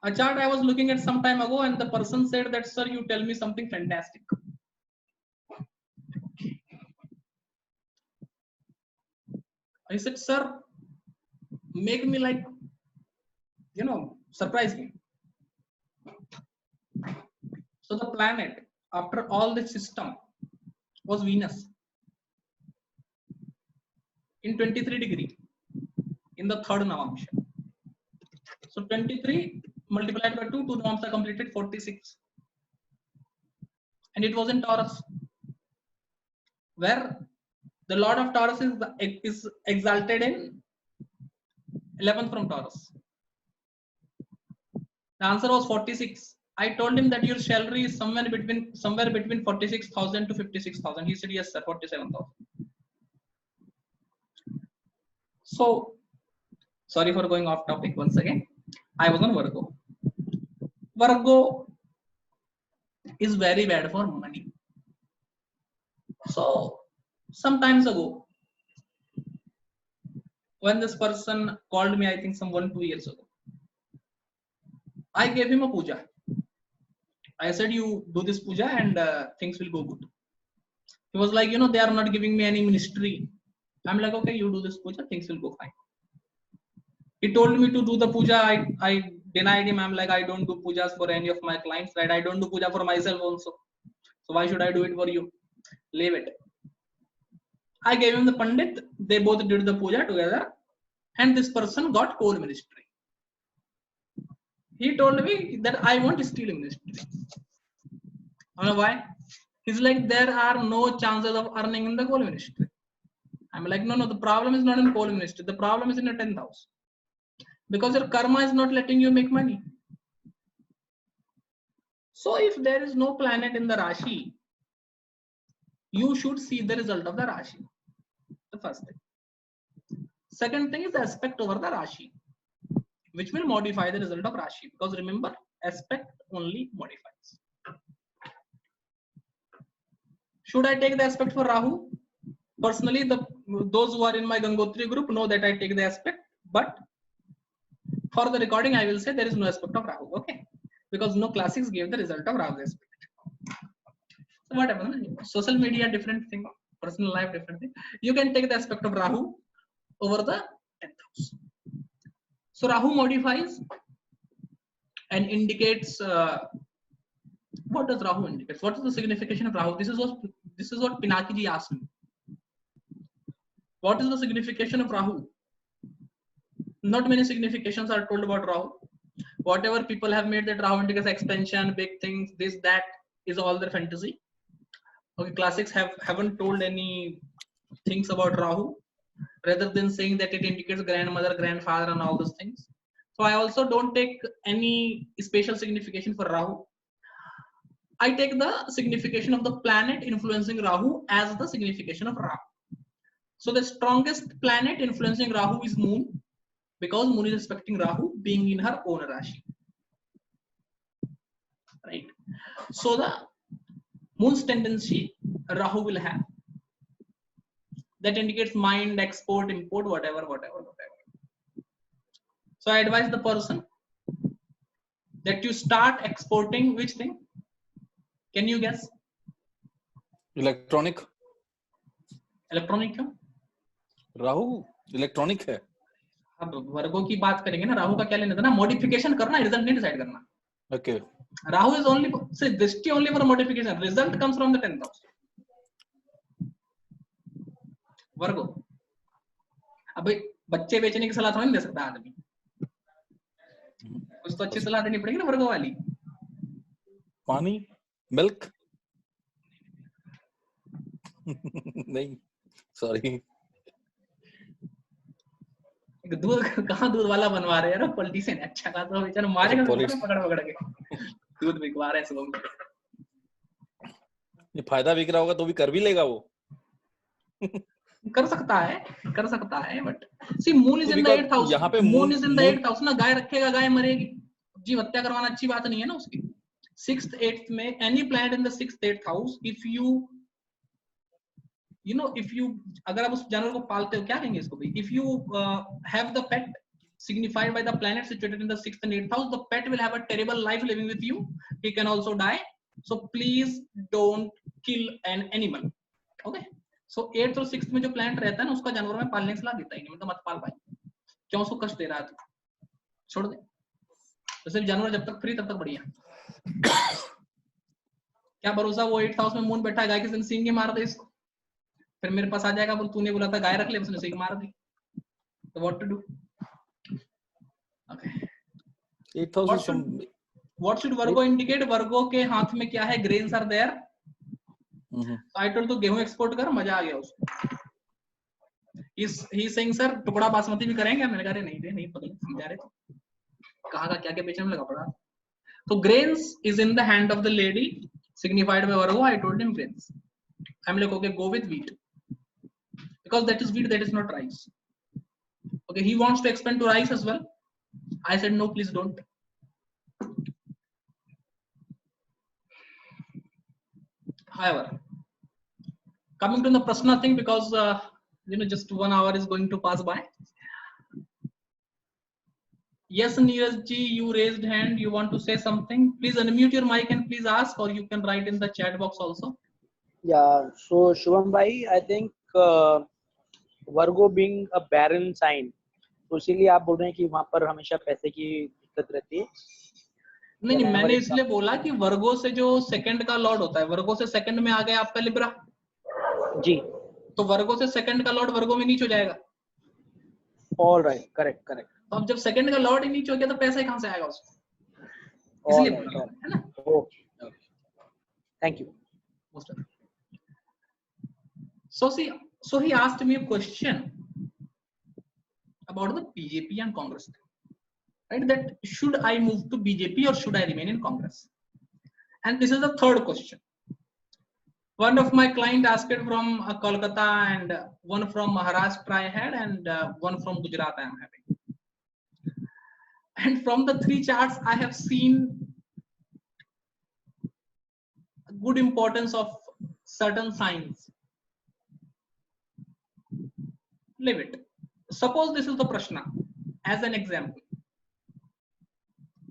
A chart I was looking at some time ago, and the person said that, sir, you tell me something fantastic. I said, sir, make me like, surprise me. So the planet, after all this system, was Venus in 23 degree in the third Navamsha. So 23 multiplied by 2 Navamsha completed 46. And it was in Taurus, where the Lord of Taurus is exalted in 11th from Taurus. The answer was 46. I told him that your salary is somewhere between 46,000 to 56,000. He said, yes, sir, 47,000. So, sorry for going off topic once again. I was on Virgo. Virgo is very bad for money. So, some times ago, when this person called me, I think some 1-2 years ago, I gave him a puja. I said, you do this puja and things will go good. He was like, they are not giving me any ministry. I'm like, okay, you do this puja, things will go fine. He told me to do the puja. I denied him. I'm like, I don't do pujas for any of my clients, right? I don't do puja for myself also. So why should I do it for you? Leave it. I gave him the Pandit. They both did the puja together. And this person got core ministry. He told me that I want steel ministry. I don't know why. He's like, there are no chances of earning in the coal ministry. I'm like, no, the problem is not in coal ministry. The problem is in your 10th house. Because your karma is not letting you make money. So if there is no planet in the Rashi, you should see the result of the Rashi. The first thing. Second thing is the aspect over the Rashi, which will modify the result of Rashi. Because remember, aspect only modifies. Should I take the aspect for Rahu? Personally, those who are in my Gangotri group know that I take the aspect, but for the recording, I will say there is no aspect of Rahu, okay? Because no classics gave the result of Rahu's aspect. So whatever, social media, different thing, personal life, different thing. You can take the aspect of Rahu over the 10th house. So Rahu modifies and indicates, what does Rahu indicate? What is the signification of Rahu? This is what Pinaki ji asked me. What is the signification of Rahu? Not many significations are told about Rahu. Whatever people have made that Rahu indicates expansion, big things, this, that is all their fantasy. Okay, classics haven't told any things about Rahu, rather than saying that it indicates grandmother, grandfather, and all those things. So I also don't take any special signification for Rahu. I take the signification of the planet influencing Rahu as the signification of Rahu. So the strongest planet influencing Rahu is Moon, because Moon is aspecting Rahu being in her own Rashi. Right. So the Moon's tendency Rahu will have. That indicates mind, export, import, whatever. So I advise the person that you start exporting which thing? Can you guess? Electronic. Electronic क्यों? Rahu electronic है. अब वर्गों की बात करेंगे ना, राहु का क्या लेना था ना, मॉडिफिकेशन करना, रिजल्ट नहीं डिसाइड करना. Okay. Rahu is only, say, Drishti only for modification. Result comes from the 10th house. वर्गो. अब बच्चे बेचने की सलाह थोड़ी नहीं दे सकता आदमी. कुछ तो अच्छी सलाह देनी पड़ेगी ना वर्गो वाली. पानी, मिल्क. नहीं, सॉरी. दूध कहाँ दूध वाला बनवा रहे हैं, पॉलिटिशियन. अच्छा कहा तो बेचारा मारेगा पकड़ पकड़ के. दूध बिकवा रहे हैं सुबह में. ये फायदा बिक रहा होगा तो भी कर भी लेगा वो. कर सकता है but see moon is in the 8th house. यहाँ पे moon is in the 8th house ना. गाय रखेगा गाय मरेगी. जीव हत्या करवाना अच्छी बात नहीं है ना उसकी. 6th 8th में any planet in the 6th 8th house, if you know if you अगर आप उस जानवर को पालते हो, क्या कहेंगे इसको भाई, if you have the pet signified by the planet situated in the 6th and 8th house, the pet will have a terrible life living with you. He can also die. So please don't kill an animal. Okay. So 8th और 6th में जो planet रहता है ना, उसका जानवर में पालने की सलाह देता ही नहीं. मतलब मत पाल भाई. क्यों उसको कष्ट दे रहा है तू? छोड़ दे. वैसे जानवर जब तक फ्री तब तक बढ़िया. क्या भरोसा वो 8th हाउस में मून बैठा है, गाय किसी दिन सींग मार दे इसको, फिर मेरे पास आ जाएगा, बोल तूने बोला था गाय रख ले, उसने सींग मार दी. तो what to do? Okay. 8th house. What should Virgo indicate? Virgo के हाथ में क्या है? Grains are there. I told तो गेहूं एक्सपोर्ट कर, मजा आ गया उसको. He's saying sir टुकड़ा बासमती भी करेंगे. मैंने कहा नहीं पगले समझा रहे तो. कहाँ का क्या क्या बेचने में लगा पड़ा. तो grains is in the hand of the lady signified by Virgo. I told him grains. I'm like okay, go with wheat because that is wheat, that is not rice. Okay, he wants to expand to rice as well. I said no, please don't. However, coming to the Prashna thing, because just 1 hour is going to pass by. Yes, Neeraj ji, you raised hand. You want to say something? Please unmute your mic and please ask, or you can write in the chat box also. Yeah. So Shubham bhai, I think Virgo being a barren sign, तो इसीलिए आप बोल रहे हैं कि वहाँ पर हमेशा पैसे की दिक्कत रहती है. नहीं, मैंने इसलिए बोला कि वर्गो से जो सेकंड का लॉर्ड होता है, वर्गो से सेकंड में आ गया आपका लिब्रा जी, तो वर्गो से सेकंड का लॉर्ड वर्गो में नीचे हो जाएगा. All right, correct. तो अब जब सेकंड का लॉर्ड ही नीचे हो गया तो पैसा कहाँ से आएगा उसको, इसलिए बोला है ना. Okay, thank you. So he asked me a question about the BJP and Congress, right? That should I move to BJP or should I remain in Congress? And this is the third question. One of my client asked it from Kolkata, and one from Maharashtra I had, and one from Gujarat I am having. And from the 3 charts I have seen good importance of certain signs. Leave it. Suppose this is the Prashna as an example,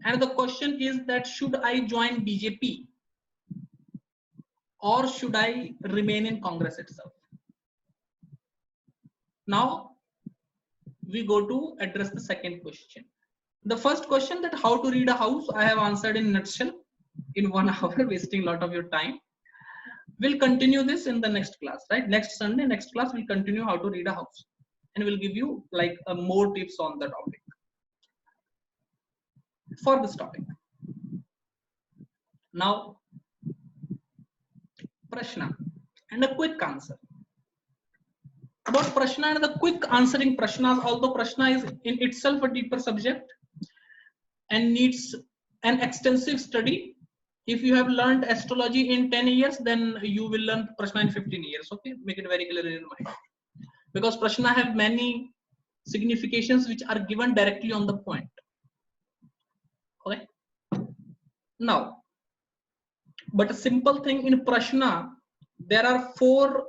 and the question is that should I join BJP or should I remain in Congress itself? Now we go to address the second question. The first question, that how to read a house, I have answered in a nutshell in 1 hour, wasting a lot of your time. We'll continue this in the next class, right? Next Sunday, next class, we'll continue how to read a house, and we'll give you like more tips on the topic for this topic. Now, Prashna and a quick answer. About Prashna and the quick answering Prashnas, although Prashna is in itself a deeper subject and needs an extensive study. If you have learned astrology in 10 years, then you will learn Prashna in 15 years. Okay, make it very clear in your mind. Because Prashna have many significations which are given directly on the point. Okay. Now, but a simple thing in Prashna, there are four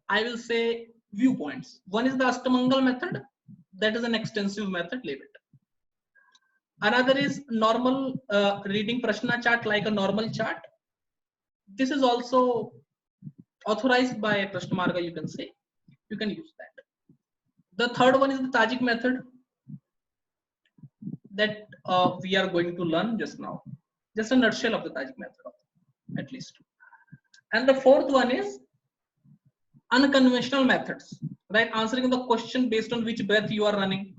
I will say viewpoints. One is the Ashtamangal method, that is an extensive method, leave it. Another is normal reading Prashna chart like a normal chart. This is also authorized by Prashna Marga, you can say. You can use that. The third one is the Tajik method that we are going to learn just now. Just a nutshell of the Tajik method, at least. And the fourth one is unconventional methods, right? Answering the question based on which breath you are running,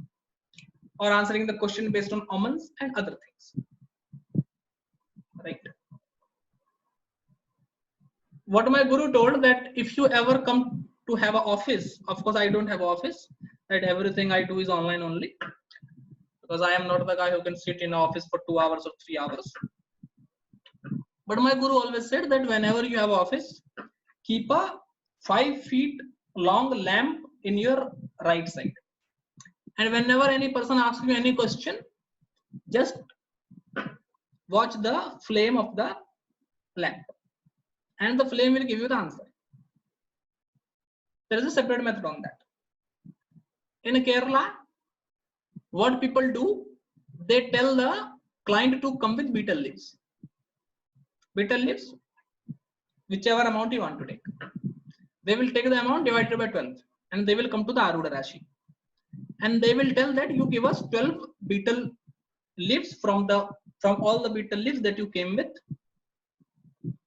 or answering the question based on omens and other things, right? What my guru told, that if you ever come to have an office, of course I don't have an office, that everything I do is online only, because I am not the guy who can sit in an office for 2 hours or 3 hours. But my guru always said that whenever you have an office, keep a 5 feet long lamp in your right side. And whenever any person asks you any question, just watch the flame of the lamp, and the flame will give you the answer. There is a separate method on that. In Kerala, what people do, they tell the client to come with betel leaves. Betel leaves, whichever amount you want to take. They will take the amount divided by 12, and they will come to the Arudha Rashi. And they will tell that you give us 12 betel leaves from all the betel leaves that you came with.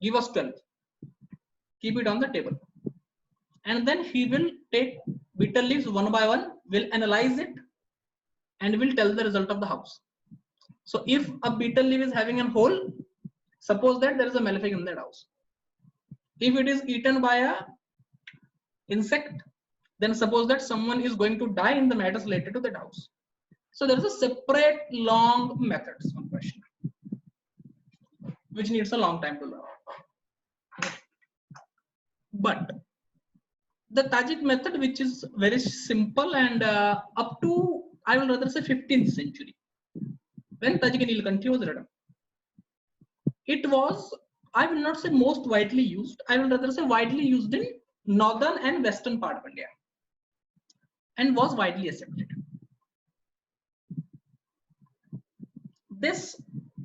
Give us 12. Keep it on the table. And then he will take betel leaves one by one, will analyze it, and will tell the result of the house. So if a betel leaf is having a hole, suppose that there is a malefic in that house. If it is eaten by a insect, then suppose that someone is going to die in the matters related to that house. So there is a separate long methods on question, which needs a long time to learn. But the Tajik method, which is very simple and up to, I will rather say 15th century, when Tajik Nilkanthi was written, it was, I will not say most widely used, I will rather say widely used in northern and western part of India, and was widely accepted. This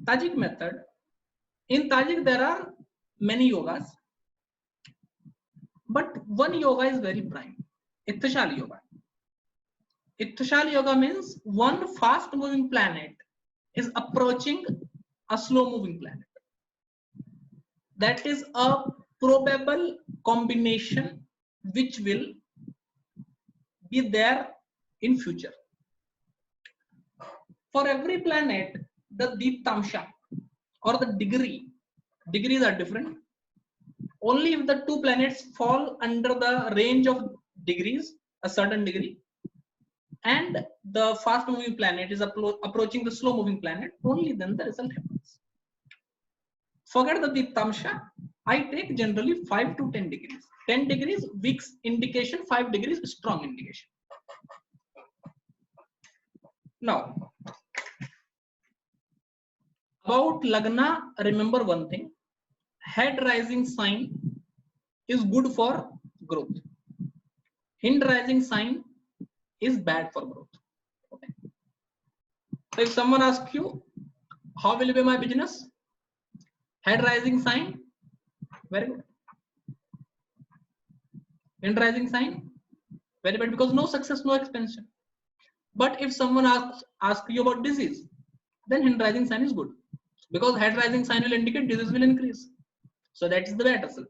Tajik method, in Tajik there are many yogas, but one yoga is very prime, Ithashali yoga. Ithashali yoga means one fast moving planet is approaching a slow moving planet. That is a probable combination which will be there in future. For every planet, the Deeptamsha or the degrees are different. Only if the two planets fall under the range of degrees, a certain degree, and the fast moving planet is approaching the slow moving planet, only then the result happens. Forget the Deeptamsha, I take generally 5 to 10 degrees. 10 degrees weak indication, 5 degrees strong indication. Now, about Lagna, remember one thing, head rising sign is good for growth. Hind rising sign is bad for growth. Okay. So if someone asks you, how will be my business? Head rising sign, very good. Hind rising sign, very bad, because no success, no expansion. But if someone asks you about disease, then hind rising sign is good, because head rising sign will indicate disease will increase. So that is the bad result.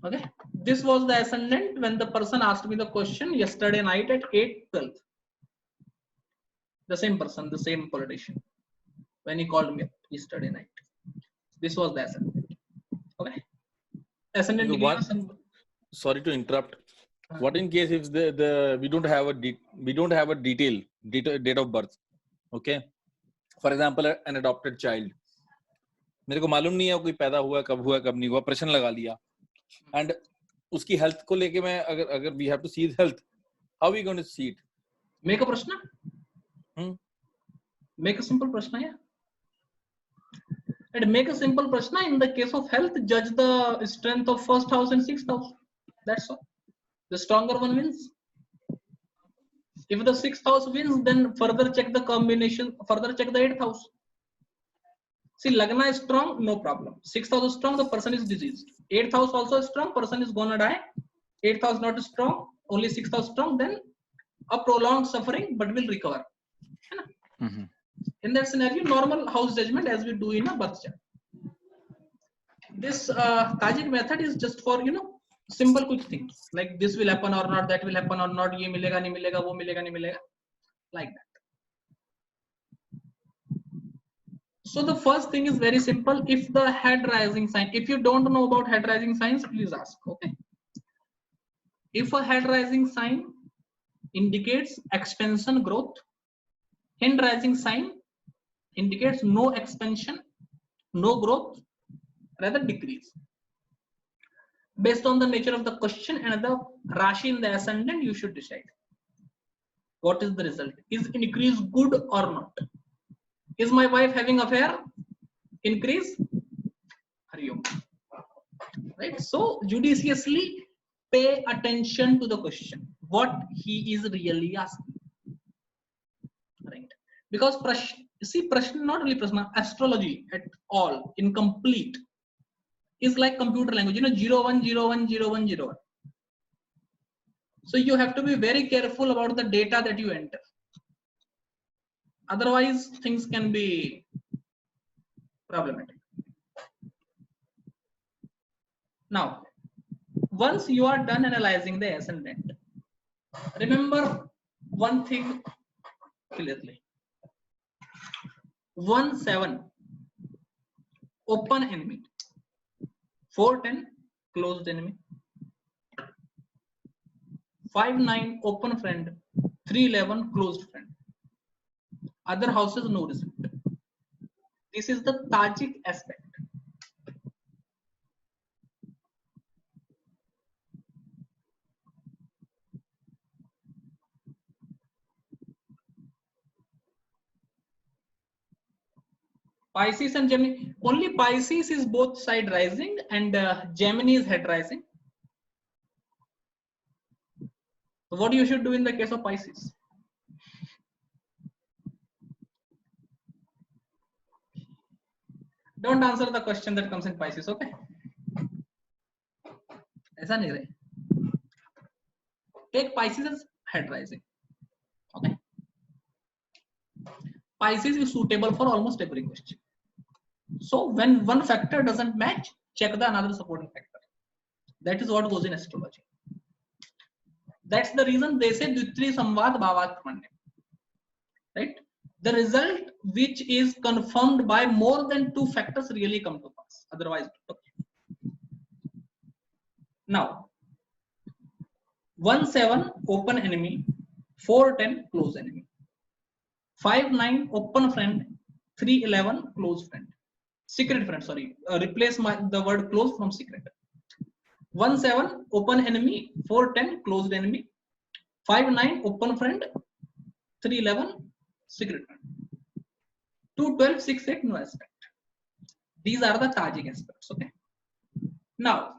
Okay, this was the ascendant when the person asked me the question yesterday night at 8:12. The same person, the same politician, when he called me up yesterday night. This was the ascendant. Okay, ascendant. Sorry to interrupt. What in case if we don't have a date of birth? Okay, for example, an adopted child. मेरे को मालूम नहीं है कोई पैदा हुआ कब नहीं हुआ, प्रश्न लगा लिया, and उसकी health को लेके मैं अगर we have to see his health, how are we going to see it? Make a prashna. Make a simple prashna, yeah. And make a simple prashna. In the case of health, judge the strength of first house and sixth house. That's all. The stronger one wins. If the 6th house wins, then further check the combination, further check the 8th house. See, Lagna is strong, no problem. 6th house is strong, the person is diseased. 8th house also is strong, person is gonna die. 8th house not strong, only 6th house strong, then a prolonged suffering, but will recover. Mm-hmm. In that scenario, normal house judgment as we do in a birth chart. This Tajik method is just for, you know, simple quick things like this will happen or not, that will happen or not, ye milega nahi milega, wo milega nahi milega, like that. So the first thing is very simple. If the head rising sign, if you don't know about head rising signs, please ask. Okay. If a head rising sign indicates expansion growth, hand rising sign indicates no expansion, no growth, rather decrease. Based on the nature of the question and the Rashi in the ascendant, you should decide what is the result. Is increase good or not? Is my wife having affair? Increase? Right? So judiciously pay attention to the question, what he is really asking. Right? Because Prashna, not really Prashna, astrology at all, incomplete, is like computer language, you know, 0 1 0 1 0 1 0 1. So you have to be very careful about the data that you enter. Otherwise, things can be problematic. Now, once you are done analyzing the ascendant, remember one thing clearly. 1-7 open enemy, 4-10 closed enemy, 5-9 open friend, 3-11 closed friend. Other houses no result. This is the Tajik aspect. Pisces and Gemini. Only Pisces is both side rising and Gemini is head rising. So what you should do in the case of Pisces? Don't answer the question that comes in Pisces, okay? ऐसा नहीं रहे. Take Pisces as head rising. Okay. Pisces is suitable for almost every question. So when one factor doesn't match, check the another supporting factor. That is what goes in astrology. That's the reason they say Dvitri Samvad Bhavat Pramanya. Right? The result which is confirmed by more than 2 factors really come to pass. Otherwise, okay. Now, 1-7 open enemy, 4-10 close enemy, 5-9 open friend, 3-11 close friend. Secret friend, sorry. Replace the word close from secret. 1-7 open enemy, 4-10 closed enemy, 5-9 open friend, 3-11 secret friend, 2-12 6-8 no aspect. These are the Tajik aspects. Okay. Now,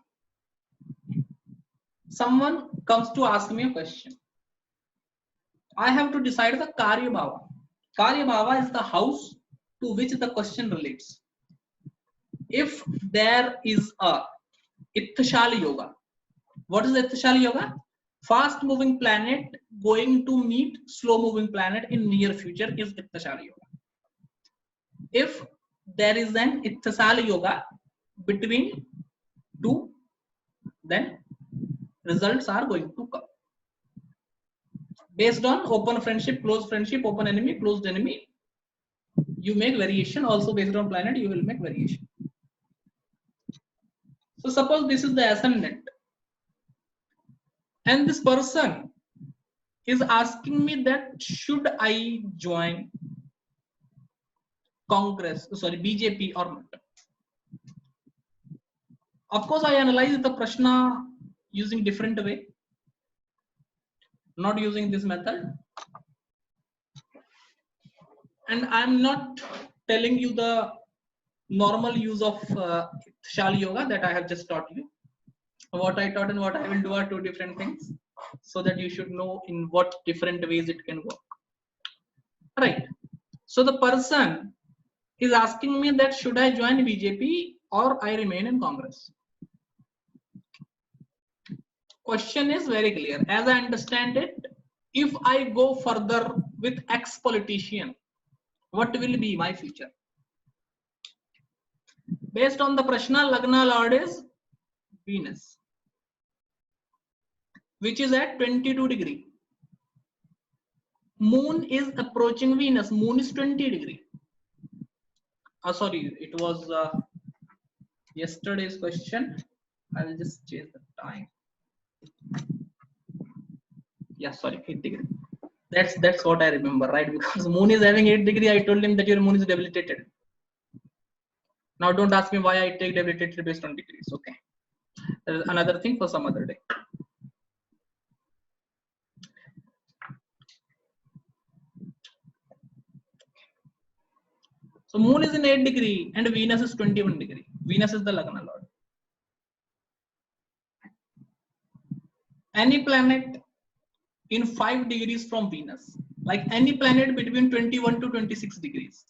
someone comes to ask me a question. I have to decide the Karya Bhava. Karya Bhava is the house to which the question relates. If there is a Ithashali Yoga, what is Ithashali Yoga? Fast moving planet going to meet slow moving planet in near future is Ithashali Yoga. If there is an Ithashali Yoga between 2, then results are going to come. Based on open friendship, open enemy, closed enemy, you make variation. Also based on planet, you will make variation. So suppose this is the ascendant. And this person is asking me that should I join BJP or not. Of course, I analyze the Prashna using different way, not using this method. And I'm not telling you the normal use of Shali Yoga that I have just taught you. What I taught and what I will do are two different things, so that you should know in what different ways it can work. Right. So the person is asking me that should I join BJP or I remain in Congress? Question is very clear. As I understand it, if I go further with ex-politician, what will be my future? Based on the Prashna, Lagna Lord is Venus, which is at 22 degree. Moon is approaching Venus. Moon is 20 degree. Sorry, it was yesterday's question. I will just change the time. Yeah, sorry, 8 degree. That's what I remember, right? Because moon is having 8 degree. I told him that your moon is debilitated. Now don't ask me why I take debilitated based on degrees. Okay, that is another thing for some other day. So moon is in 8 degree and Venus is 21 degree. Venus is the Lagna lord. Any planet in 5 degrees from Venus, like any planet between 21 to 26 degrees.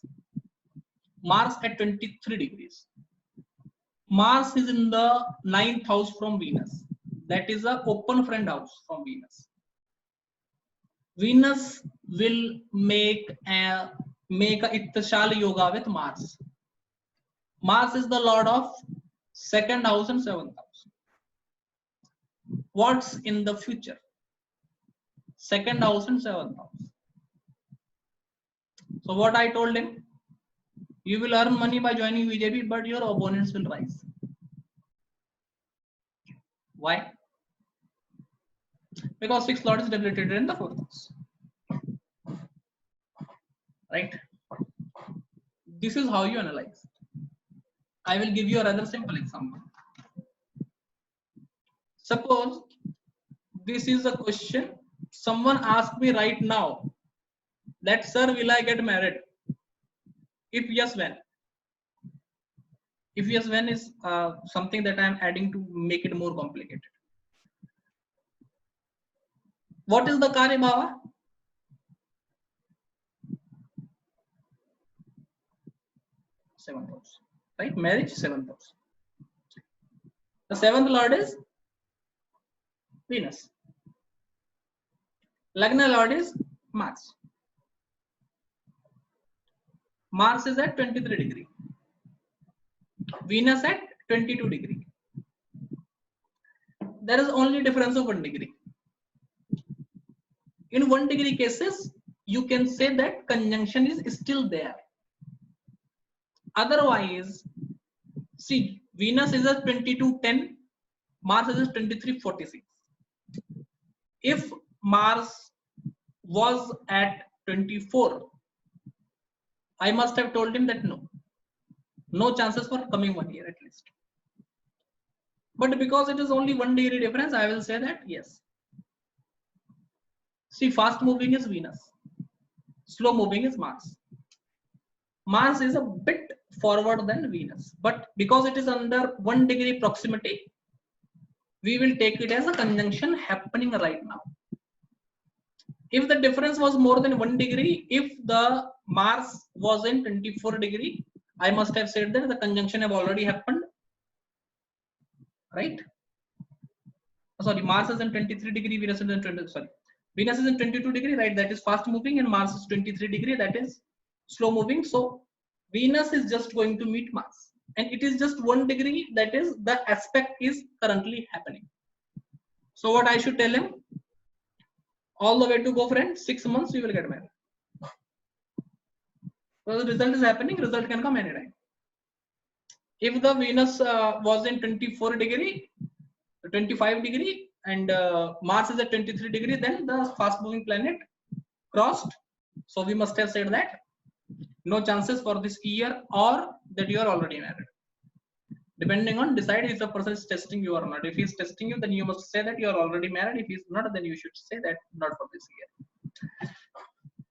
Mars at 23 degrees. Mars is in the 9th house from Venus. That is a open friend house from Venus. Venus will make a Ittashal yoga with Mars. Mars is the lord of 2nd house and 7th house. What's in the future? 2nd house and 7th house. So what I told him, you will earn money by joining BJP, but your opponents will rise. Why? Because 6th lord is debilitated in the 4th house. Right? This is how you analyze. I will give you a rather simple example. Suppose this is a question someone asked me right now that, sir, will I get married? If yes, when? If yes, when is something that I am adding to make it more complicated. What is the Karya Bhava? Seventh house, right? Marriage, 7th house. The 7th lord is Venus. Lagna lord is Mars. Mars is at 23 degree. Venus at 22 degree. There is only difference of 1 degree. In 1 degree cases, you can say that conjunction is still there. Otherwise, see, Venus is at 22:10, Mars is at 23:46. If Mars was at 24, I must have told him that no chances for coming 1 year at least. But because it is only 1 degree difference, I will say that yes. See, fast moving is Venus, slow moving is Mars. Mars is a bit forward than Venus, but because it is under 1 degree proximity, we will take it as a conjunction happening right now. If the difference was more than 1 degree, if the Mars was in 24 degree, I must have said that the conjunction have already happened, right? Sorry, Mars is in 23 degree, Venus is in 22 degree, right? That is fast moving, and Mars is 23 degree, that is slow moving. So Venus is just going to meet Mars, and it is just 1 degree, that is the aspect is currently happening. So what I should tell him? All the way to go, friend, 6 months you will get married. So the result is happening, result can come anytime. If the Venus was in 24 degree, 25 degree, and Mars is at 23 degree, then the fast moving planet crossed. So we must have said that no chances for this year, or that you are already married. Depending on, decide if the person is testing you or not. If he is testing you, then you must say that you are already married. If he is not, then you should say that not for this year.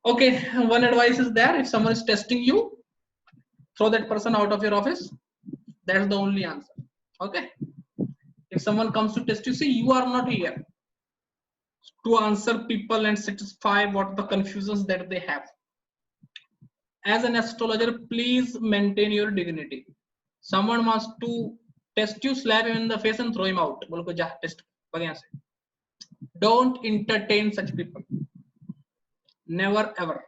Okay, one advice is there. If someone is testing you, throw that person out of your office. That's the only answer. Okay. If someone comes to test you, see, you are not here to answer people and satisfy what the confusions that they have. As an astrologer, please maintain your dignity. Someone wants to test you, slap him in the face and throw him out. Bolko ja test. Don't entertain such people. Never ever.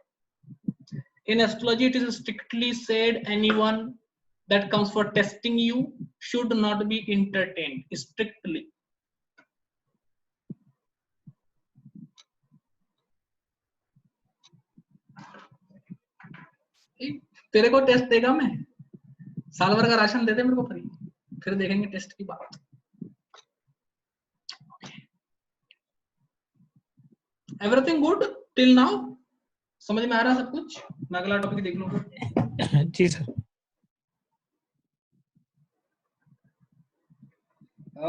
In astrology, it is strictly said anyone that comes for testing you should not be entertained. Strictly. तेरे को test देगा मैं, साल भर का ration दे दे मेरे को free, फिर देखेंगे टेस्ट की बात. Everything good till now? समझ में आ रहा है सब कुछ? मैं अगला टॉपिक देख लूंगा. जी sir.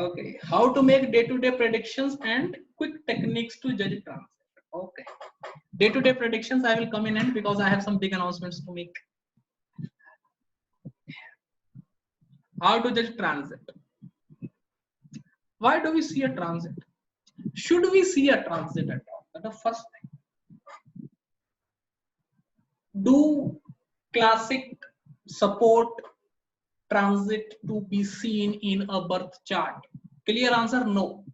Okay, how to make day-to-day predictions and quick techniques to judge transit. Okay, day-to-day predictions I will come in and because I have some big announcements to make. How to judge transit? Why do we see a transit? Should we see a transit at all? That's the first thing. Do classic support transit to be seen in a birth chart? Clear answer, no.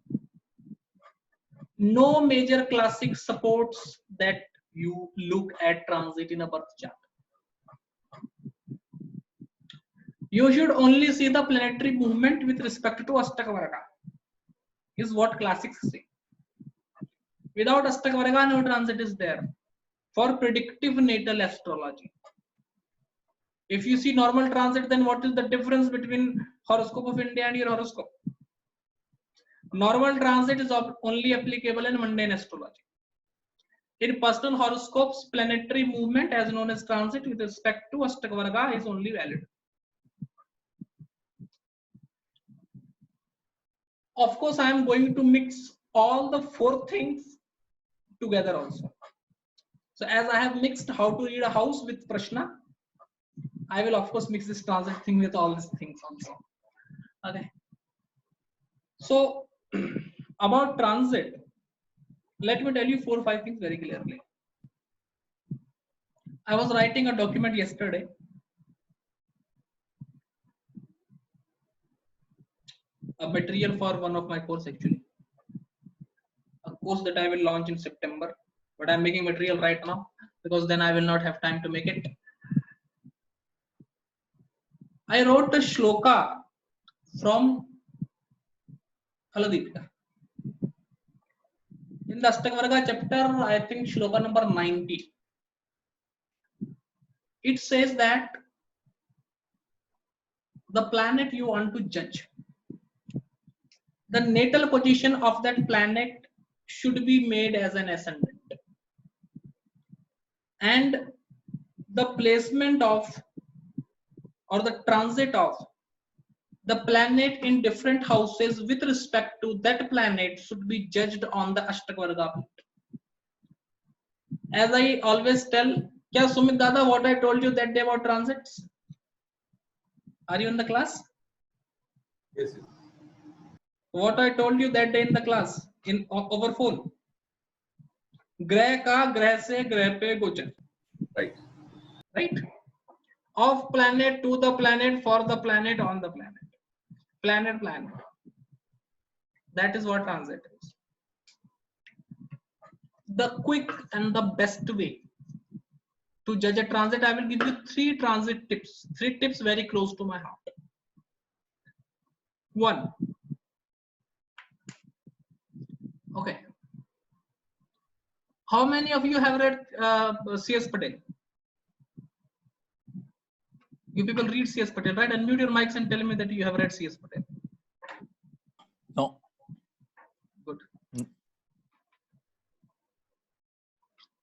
No major classic supports that you look at transit in a birth chart. You should only see the planetary movement with respect to Ashtaka Varga, is what classics say. Without Ashtaka Varga, no transit is there for predictive natal astrology. If you see normal transit, then what is the difference between horoscope of India and your horoscope? Normal transit is only applicable in mundane astrology. In personal horoscopes, planetary movement as known as transit with respect to Ashtaka Varga is only valid. Of course, I am going to mix all the four things together also. So as I have mixed how to read a house with Prashna, I will of course mix this transit thing with all these things also. Okay. So about transit, let me tell you 4 or 5 things very clearly. I was writing a document yesterday. A material for one of my course actually. A course that I will launch in September, but I'm making material right now because then I will not have time to make it. I wrote a shloka from Haladipika. In the Ashtaka Varga chapter, I think shloka number 90. It says that the planet you want to judge, the natal position of that planet should be made as an ascendant. And the placement of or the transit of the planet in different houses with respect to that planet should be judged on the Ashtaka Varga. As I always tell, kya Sumit Dada, what I told you that day about transits? Are you in the class? Yes. What I told you that day in the class in over phone. Grah ka grah se grah pe gochar. Right. Right? Of planet to the planet, for the planet, on the planet. Planet. That is what transit is. The quick and the best way to judge a transit, I will give you 3 transit tips. 3 tips very close to my heart. 1. Okay. How many of you have read C.S. Patel? You people read C.S. Patel, right? Unmute your mics and tell me that you have read C.S. Patel. No. Good.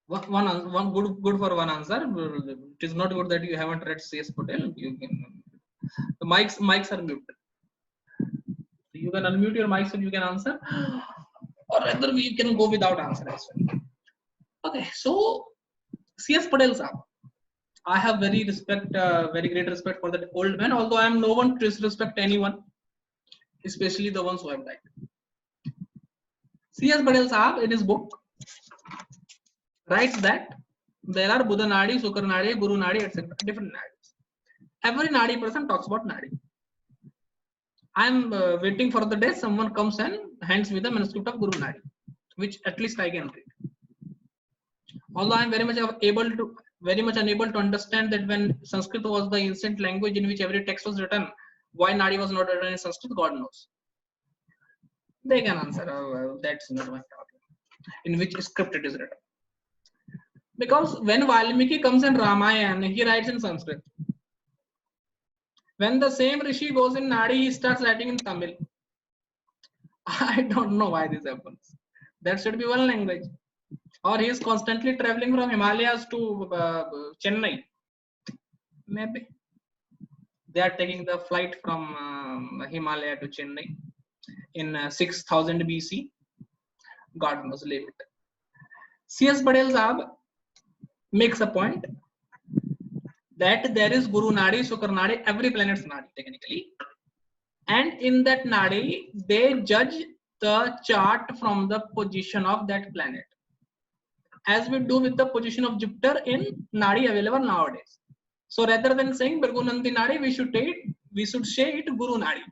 One good for one answer. It is not good that you haven't read C.S. Patel. You can, the mics are mute. You can unmute your mics and you can answer, or rather you can go without answer as well. Okay, so C.S. Patel sir, I have very great respect for that old man. Although I am no one to disrespect anyone, especially the ones who have died. C.S. Patel Sahab in his book writes that there are Buddha Nadi, Sukar Nadi, Guru Nadi, etc. Different nadis. Every Nadi person talks about Nadi. I am waiting for the day someone comes and hands me the manuscript of Guru Nadi, which at least I can read. Although I am very much unable to understand that when Sanskrit was the ancient language in which every text was written, why Nadi was not written in Sanskrit, God knows. They can answer. That's not my problem. In which script it is written. Because when Valmiki comes in Ramayana, he writes in Sanskrit. When the same Rishi goes in Nadi, he starts writing in Tamil. I don't know why this happens. That should be one language. Or he is constantly traveling from Himalayas to Chennai. Maybe. They are taking the flight from Himalaya to Chennai in 6000 BC. God knows, leave it. C.S. Patel Sahab makes a point that there is Guru Nadi, Sukar Nadi, every planet's Nadi technically. And in that Nadi, they judge the chart from the position of that planet. As we do with the position of Jupiter in Nadi available nowadays. So rather than saying Bhrigu Nandi Nadi, we should say it Guru Nadi.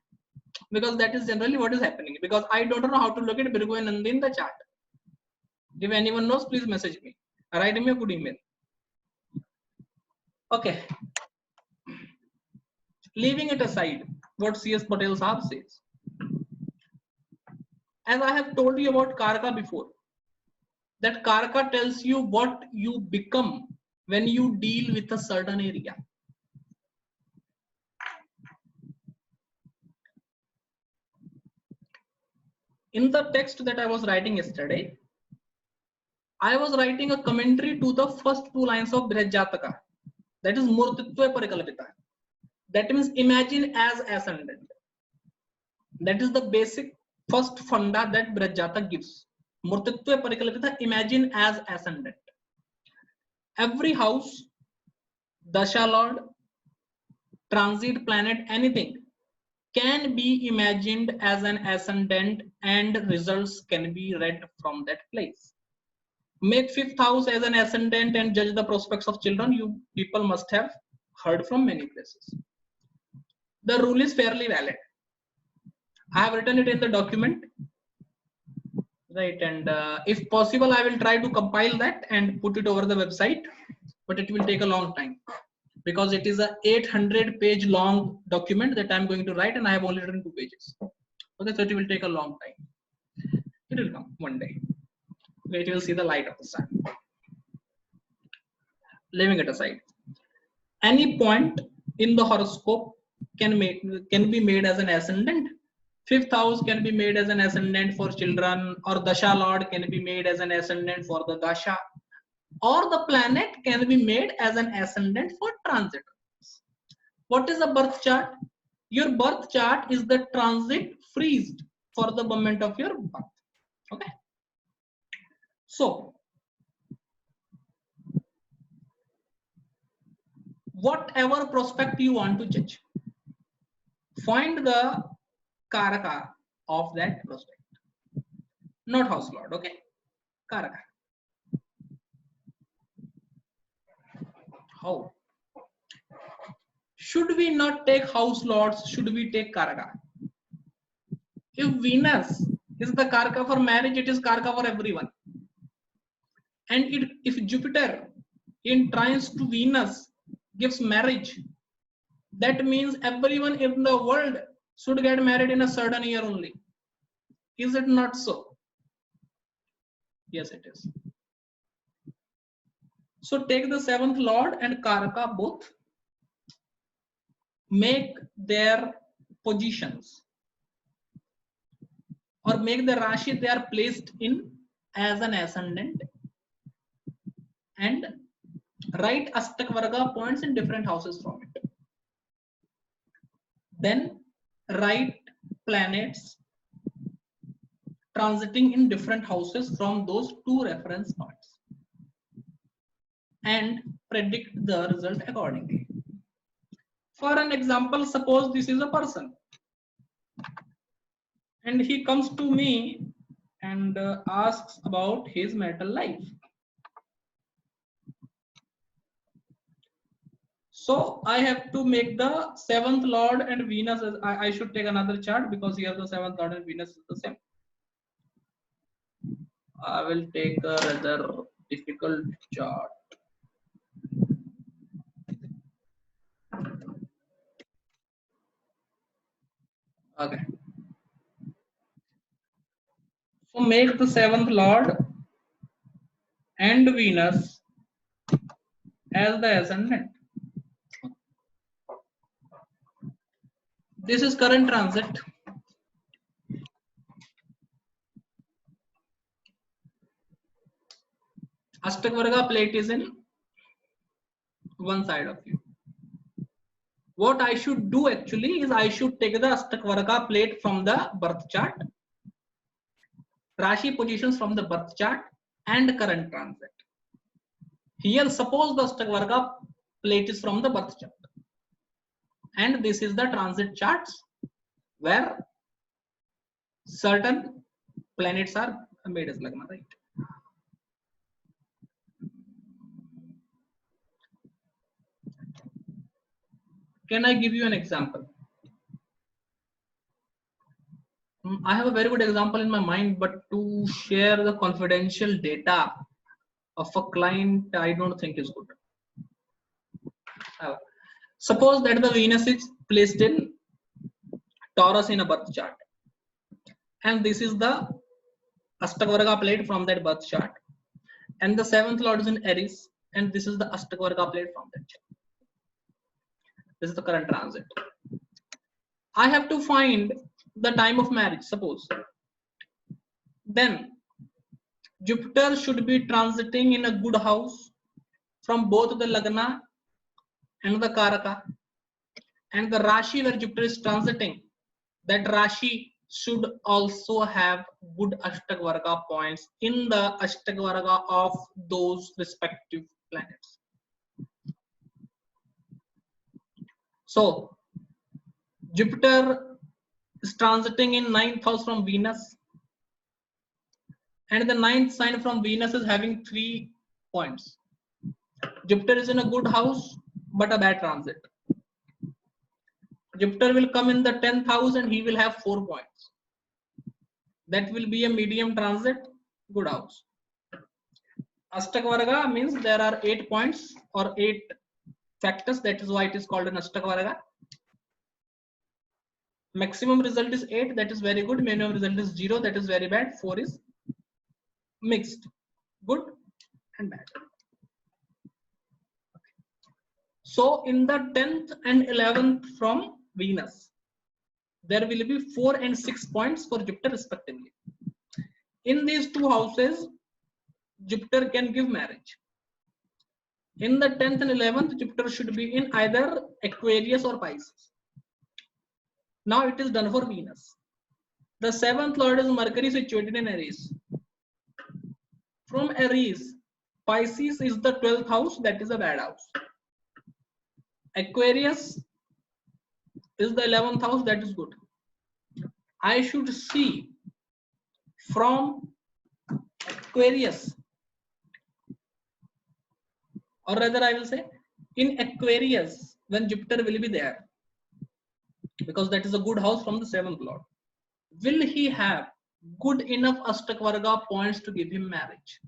Because that is generally what is happening. Because I don't know how to look at Bhrigu and Nandi in the chart. If anyone knows, please message me. Write me a good email. Okay. Leaving it aside, what C.S. Patel Sahab says. As I have told you about Karaka before, that Karaka tells you what you become when you deal with a certain area. In the text that I was writing yesterday, I was writing a commentary to the first two lines of Brihajataka. That is Murtitva Parikalpita. That means imagine as ascendant. That is the basic first funda that Brihajataka gives. Murtitva Parikalpita, imagine as ascendant. Every house, Dasha Lord, transit planet, anything can be imagined as an ascendant and results can be read from that place. Make fifth house as an ascendant and judge the prospects of children. You people must have heard from many places. The rule is fairly valid. I have written it in the document, right? And if possible, I will try to compile that and put it over the website, but it will take a long time because it is a 800-page long document that I'm going to write, and I have only written 2 pages. Okay, so it will take a long time. It will come one day. It will see the light of the sun. Leaving it aside, any point in the horoscope can be made as an ascendant. Fifth house can be made as an ascendant for children, or Dasha Lord can be made as an ascendant for the Dasha, or the planet can be made as an ascendant for transit. What is a birth chart? Your birth chart is the transit freezed for the moment of your birth. Okay. So, whatever prospect you want to judge, find the Karaka of that prospect. Not house lord, okay? Karaka. How? Should we not take house lords? Should we take Karaka? If Venus is the Karaka for marriage, it is Karaka for everyone. And if Jupiter in trines to Venus gives marriage, that means everyone in the world should get married in a certain year only. Is it not so? Yes, it is. So take the 7th Lord and Karaka both, make their positions or make the Rashi they are placed in as an ascendant and write Astak Varga points in different houses from it. Then write planets transiting in different houses from those 2 reference points and predict the result accordingly. For an example, suppose this is a person. and he comes to me and asks about his marital life. So I have to make the seventh lord and Venus. I should take another chart because here the seventh lord and Venus is the same. I will take a rather difficult chart. Okay. So make the seventh lord and Venus as the ascendant. This is current transit. Astakvarga plate is in one side of you. What I should do actually is I should take the Astakvarga plate from the birth chart, Rashi positions from the birth chart, and current transit. Here, suppose the Astakvarga plate is from the birth chart, and this is the transit charts where certain planets are made as Lagna, right? Can I give you an example? I have a very good example in my mind, but to share the confidential data of a client, I don't think is good. Suppose that the Venus is placed in Taurus in a birth chart, and this is the Astakvarga plate from that birth chart, and the seventh lord is in Aries, and this is the Astakvarga plate from that chart. This is the current transit. I have to find the time of marriage, suppose. Then Jupiter should be transiting in a good house from both the Lagna and the Karaka, and the Rashi where Jupiter is transiting, that Rashi should also have good Astakvarga points in the Astakvarga of those respective planets. So Jupiter is transiting in 9th house from Venus, and the 9th sign from Venus is having 3 points. Jupiter is in a good house but a bad transit. Jupiter will come in the 10th house and he will have 4 points. That will be a medium transit, good house. Astakvarga means there are 8 points or 8 factors. That is why it is called an Astakvarga. Maximum result is 8, that is very good. Minimum result is 0, that is very bad. 4 is mixed, good and bad. So in the 10th and 11th from Venus, there will be 4 and 6 points for Jupiter respectively. In these 2 houses, Jupiter can give marriage. In the 10th and 11th, Jupiter should be in either Aquarius or Pisces. Now it is done for Venus. The 7th lord is Mercury situated in Aries. From Aries, Pisces is the 12th house, that is a bad house. Aquarius is the 11th house, that is good. I should see from Aquarius, or rather I will say in Aquarius when Jupiter will be there, because that is a good house from the 7th lord. Will he have good enough Astakvarga points to give him marriage?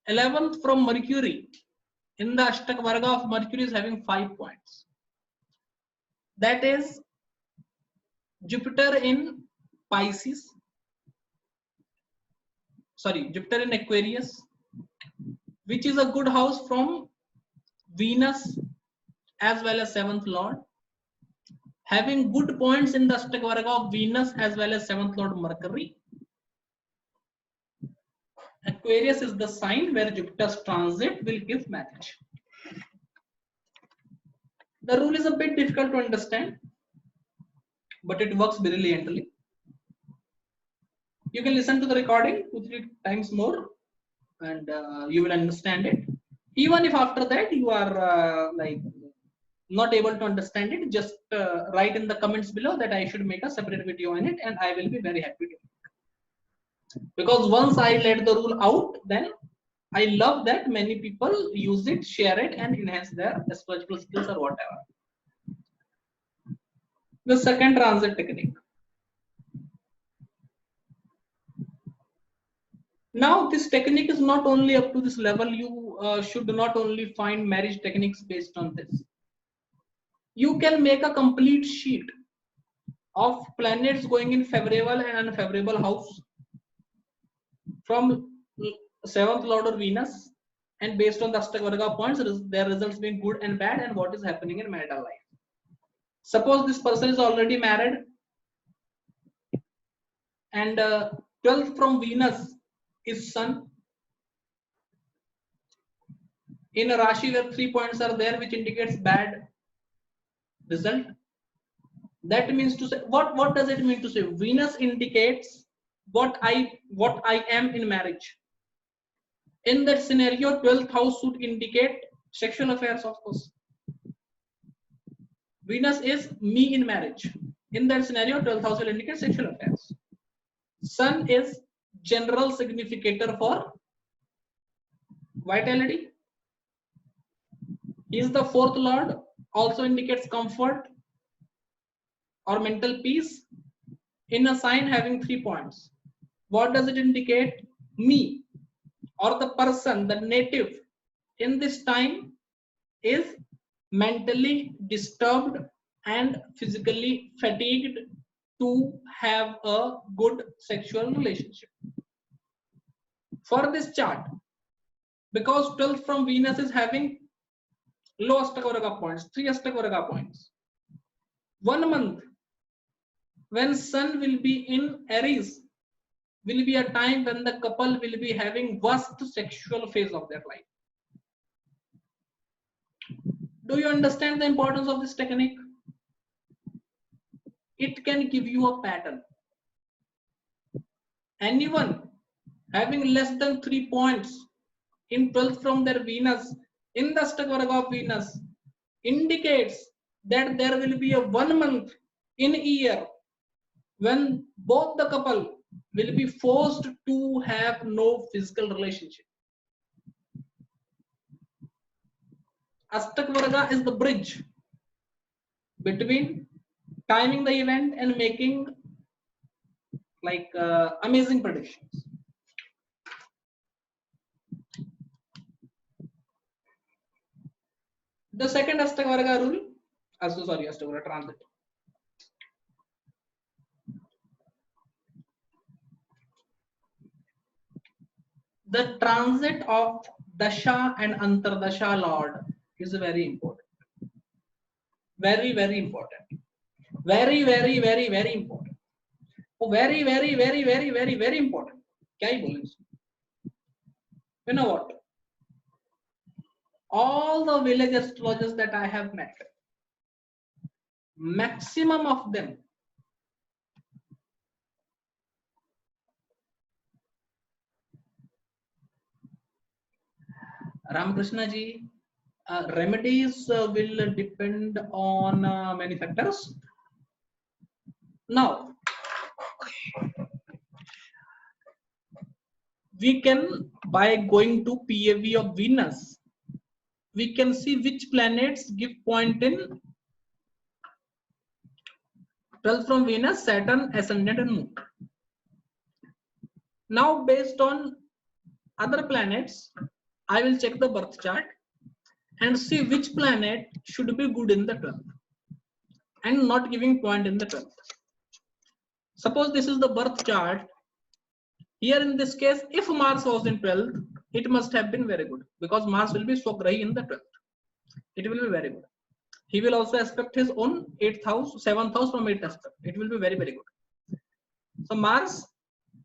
11th from Mercury, in the Astakvarga of Mercury is having 5 points. That is Jupiter in Pisces, Jupiter in Aquarius, which is a good house from Venus as well as 7th lord, having good points in the Astakvarga of Venus as well as 7th lord Mercury. Aquarius is the sign where Jupiter's transit will give marriage. The rule is a bit difficult to understand, but it works brilliantly. You can listen to the recording 2-3 times more and you will understand it. Even if after that you are not able to understand it, just write in the comments below that I should make a separate video on it, and I will be very happy to. Because once I let the rule out, then I love that many people use it, share it, and enhance their astrological skills or whatever. The second transit technique. Now, this technique is not only up to this level. You should not only find marriage techniques based on this. You can make a complete sheet of planets going in favorable and unfavorable house from 7th Lord or Venus, and based on the Ashtavarga points, their results being good and bad, and what is happening in marital life. Suppose this person is already married, and 12th from Venus is Sun in a Rashi where 3 points are there, which indicates bad result. That means to say, what does it mean to say? Venus indicates what I am in marriage. In that scenario, 12th house should indicate sexual affairs, of course. Venus is me in marriage. In that scenario, 12th house will indicate sexual affairs. Sun is general significator for vitality. He is the 4th Lord, also indicates comfort or mental peace in a sign having 3 points. What does it indicate? Me or the person, the native in this time is mentally disturbed and physically fatigued to have a good sexual relationship. For this chart, because 12th from Venus is having low Ashtavarga points, 3 Ashtavarga points. 1 month when Sun will be in Aries will be a time when the couple will be having worst sexual phase of their life. Do you understand the importance of this technique? It can give you a pattern. Anyone having less than 3 points in 12th from their Venus in the Ashtavarga of Venus indicates that there will be a 1 month in a year when both the couple will be forced to have no physical relationship. Ashtavarga is the bridge between timing the event and making like amazing predictions. The second Ashtavarga rule, Ashtavarga transit. The transit of Dasha and Antardasha Lord is very important. Very, very important. Very, very, very, very important. Oh, very, very, very, very, very, very important. क्या ही बोलें इसको? You know what? All the village astrologers that I have met, maximum of them Ramakrishna ji, remedies will depend on many factors. Now, we can, by going to PAV of Venus, we can see which planets give point in 12th from Venus, Saturn, Ascendant and Moon. Now, based on other planets, I will check the birth chart and see which planet should be good in the 12th and not giving point in the 12th. Suppose this is the birth chart. Here in this case, if Mars was in 12th, it must have been very good because Mars will be Swagrahi in the 12th. It will be very good. He will also aspect his own 8th house, 7th house from 8th aspect. It will be very, very good. So Mars,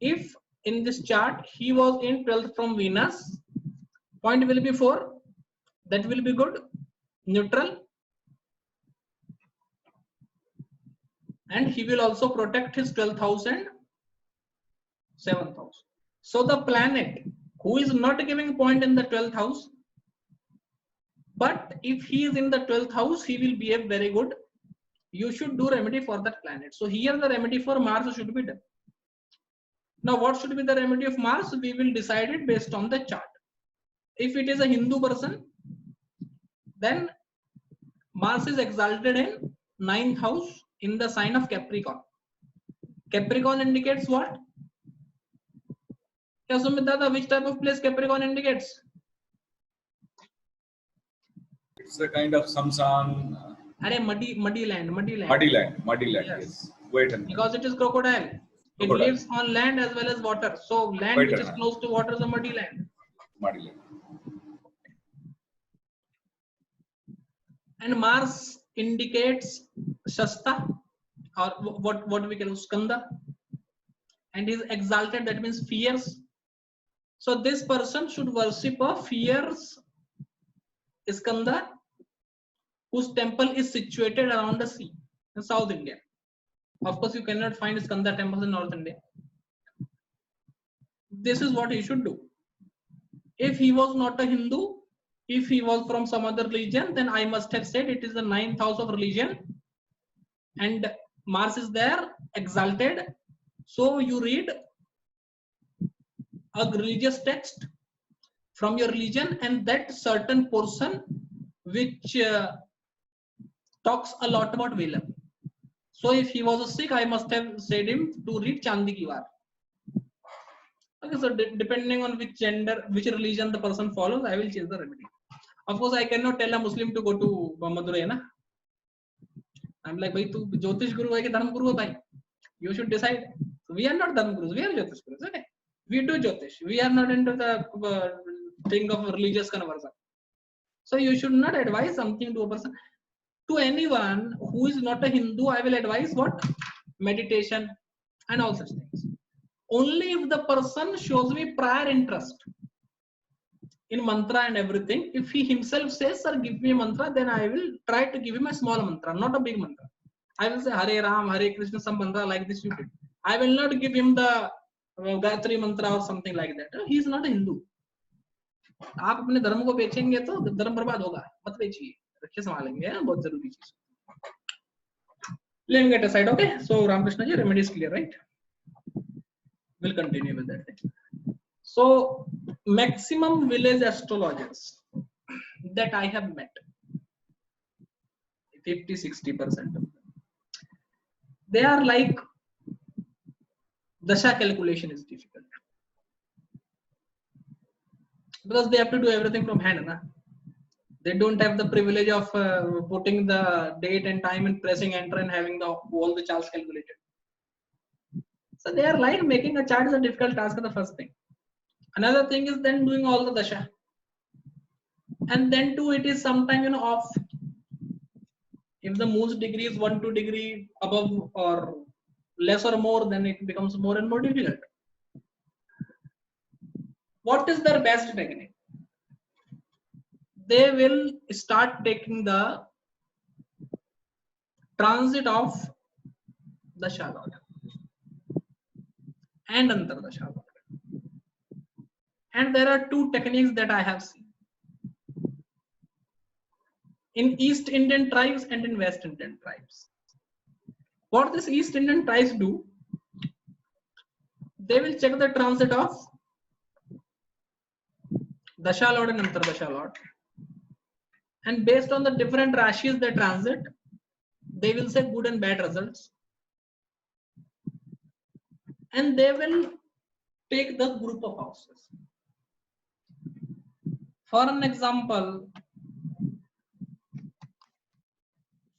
if in this chart he was in 12th from Venus, point will be 4. That will be good. Neutral. And he will also protect his 12th house and 7th house. So the planet who is not giving point in the 12th house But if he is in the 12th house, he will behave very good. You should do remedy for that planet. So here the remedy for Mars should be done. Now what should be the remedy of Mars? We will decide it based on the chart. If it is a Hindu person, then Mars is exalted in 9th house in the sign of Capricorn. Capricorn indicates what? Yeah, Sumit Dada, which type of place Capricorn indicates? It's a kind of samsan, Muddy land. muddy land. Yes. Wait a minute. Because it is crocodile. It Crocodile. lives on land as well as water. So land Wait a which is minute. close to water is a muddy land. Muddy land. And Mars indicates Shasta, or what we call Skanda, and is exalted, that means fierce. So this person should worship a fierce Skanda whose temple is situated around the sea in South India. Of course, you cannot find Skanda temples in North India. This is what he should do. If he was not a Hindu, if he was from some other religion, then I must have said it is the 9th house of religion and Mars is there exalted. So you read a religious text from your religion and that certain portion which talks a lot about valor. So if he was a Sikh, I must have said him to read Chandi Ki Waar. Okay, so depending on which gender, which religion the person follows, I will change the remedy. Of course, I cannot tell a Muslim to go to Madurai, na? I'm like, bhai, tu Jyotish Guru hai ki Dharma Guru hai, bhai? You should decide. So we are not Dharma Gurus, we are Jyotish Gurus. Okay, we do Jyotish. We are not into the thing of religious conversion. So you should not advise something to a person. To anyone who is not a Hindu, I will advise what? Meditation and all such things. Only if the person shows me prior interest in mantra and everything, if he himself says, sir, give me a mantra, then I will try to give him a small mantra, not a big mantra. I will say Hare Ram, Hare Krishna, some mantra like this you did. I will not give him the Gayatri mantra or something like that. He is not a Hindu. आप अपने धर्म को बेचेंगे तो धर्म बर्बाद होगा, मत बेचिए, रखिए संभालेंगे, बहुत जरूरी चीज. Let me get aside, okay? So Ramakrishna ji, remedy is clear, right? We'll continue with that. So maximum village astrologers that I have met, 50-60% of them, they are like dasha calculation is difficult because they have to do everything from hand, na? They don't have the privilege of putting the date and time and pressing enter and having all the charts calculated. So they are like making a chart is a difficult task, the first thing. Another thing is then doing all the dasha, and then too it is sometime off. If the moon's degree is 1-2 degree above or less or more, then it becomes more and more difficult. What is their best technique? They will start taking the transit of Dasha Lord and Antardasha Lord. And there are two techniques that I have seen in East Indian tribes and in West Indian tribes. What this East Indian tribes do, they will check the transit of Dasha Lord and Antardasha Lord, and based on the different rashis they transit, they will say good and bad results, and they will take the group of houses. For an example,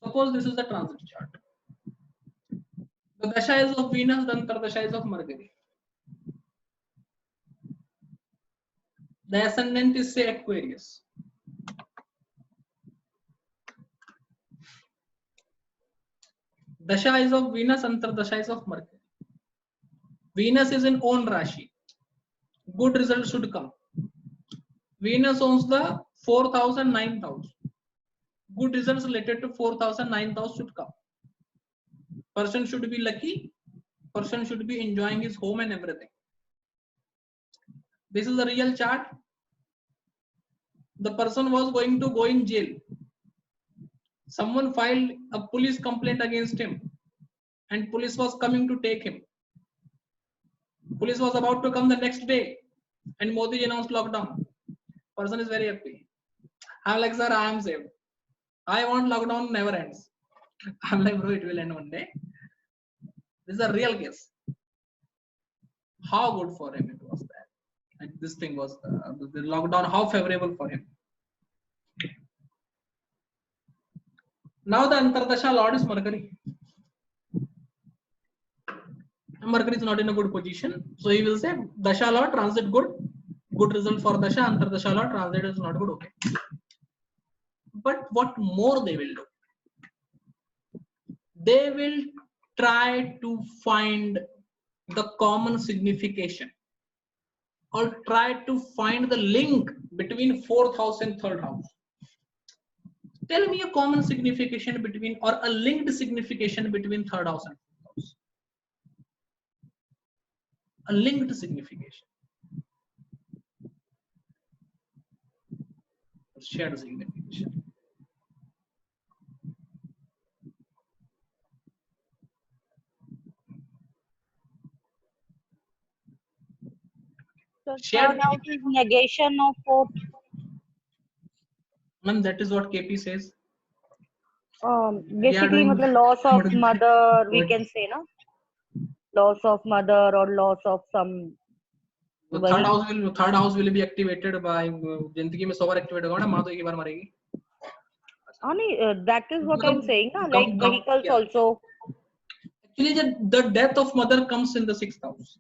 suppose this is the transit chart. The dasha is of Venus, the Antardasha is of Mercury. The ascendant is, say, Aquarius. Dasha is of Venus, Antardasha is of Mercury. Venus is in own Rashi. Good results should come. Venus owns the 4th house and 9th house. Good results related to 4th house and 9th house should come. Person should be lucky. Person should be enjoying his home and everything. This is the real chart. the person was going to go in jail. Someone filed a police complaint against him, and police was coming to take him. Police was about to come the next day, and Modi announced lockdown. Person is very happy. I'm like, sir, I am saved. I want lockdown never ends. I'm like, bro, it will end one day. This is a real case. How good for him it was that. And this thing was the lockdown, how favorable for him. Now the Antardasha Lord is Mercury. Mercury is not in a good position. So he will say, Dasha Lord transit good. Good result for Dasha. Antardasha Lord transit is not good. Okay. But what more they will do? They will try to find the common signification or try to find the link between 4th house and 3rd house. Tell me a common signification between or a linked signification between 3rd house and 4th house. A linked signification. Shared signification. So Shared. third house is negation of fourth. Ma'am, that is what KP says. Basically, loss of mother, we can say, no? Loss of mother or loss of some. The third house will be activated by जिंदगी में 100 बार activate होगा ना माँ तो एक ही बार मरेगी. That is what I'm saying, na? Like vehicles also. Actually, the death of mother comes in the 6th house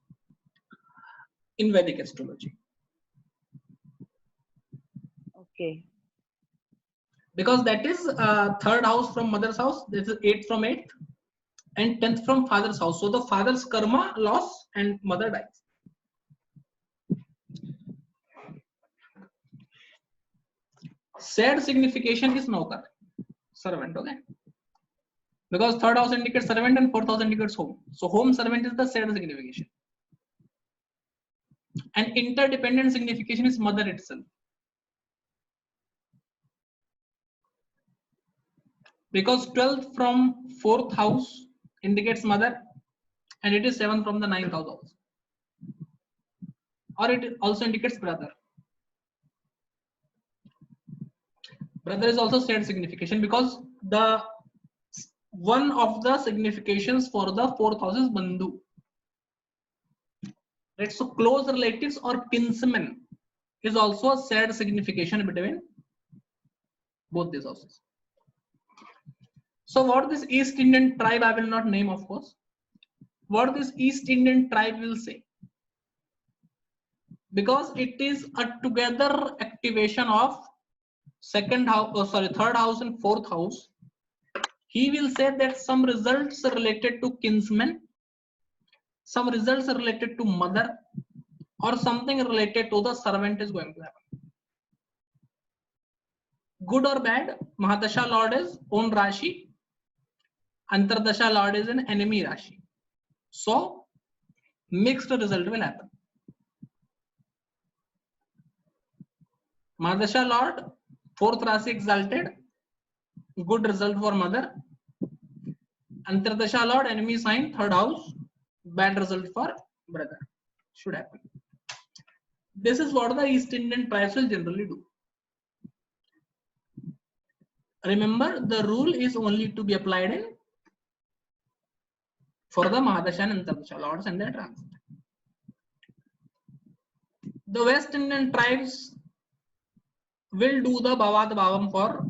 in Vedic astrology. Okay. Because that is 3rd house from mother's house, this is 8th from 8th, and 10th from father's house. So the father's karma loss and mother dies. Sad signification is Naukar, servant, okay? Because 3rd house indicates servant and 4th house indicates home. So home servant is the sad signification. And interdependent signification is mother itself. Because 12th from 4th house indicates mother, and it is 7th from the 9th house also. Or it also indicates brother. Brother is also sad signification because the one of the significations for the 4th house is Bandhu. Right? So close relatives or kinsmen is also a sad signification between both these houses. So what this East Indian tribe, I will not name of course, what this East Indian tribe will say, because it is a together activation of 3rd house and 4th house, he will say that some results related to kinsmen, some results related to mother, or something related to the servant is going to happen. Good or bad, Mahadasha Lord is own Rashi, Antardasha Lord is an enemy Rashi. So mixed result will happen. Mahadasha Lord, 4th Rashi exalted, good result for mother. Antardasha Lord, enemy sign, 3rd house, bad result for brother. Should happen. This is what the East Indian tribes will generally do. Remember, the rule is only to be applied in for the Mahadasha and Antardasha Lords and their transit. The West Indian tribes will do the Bhavad Bhavam for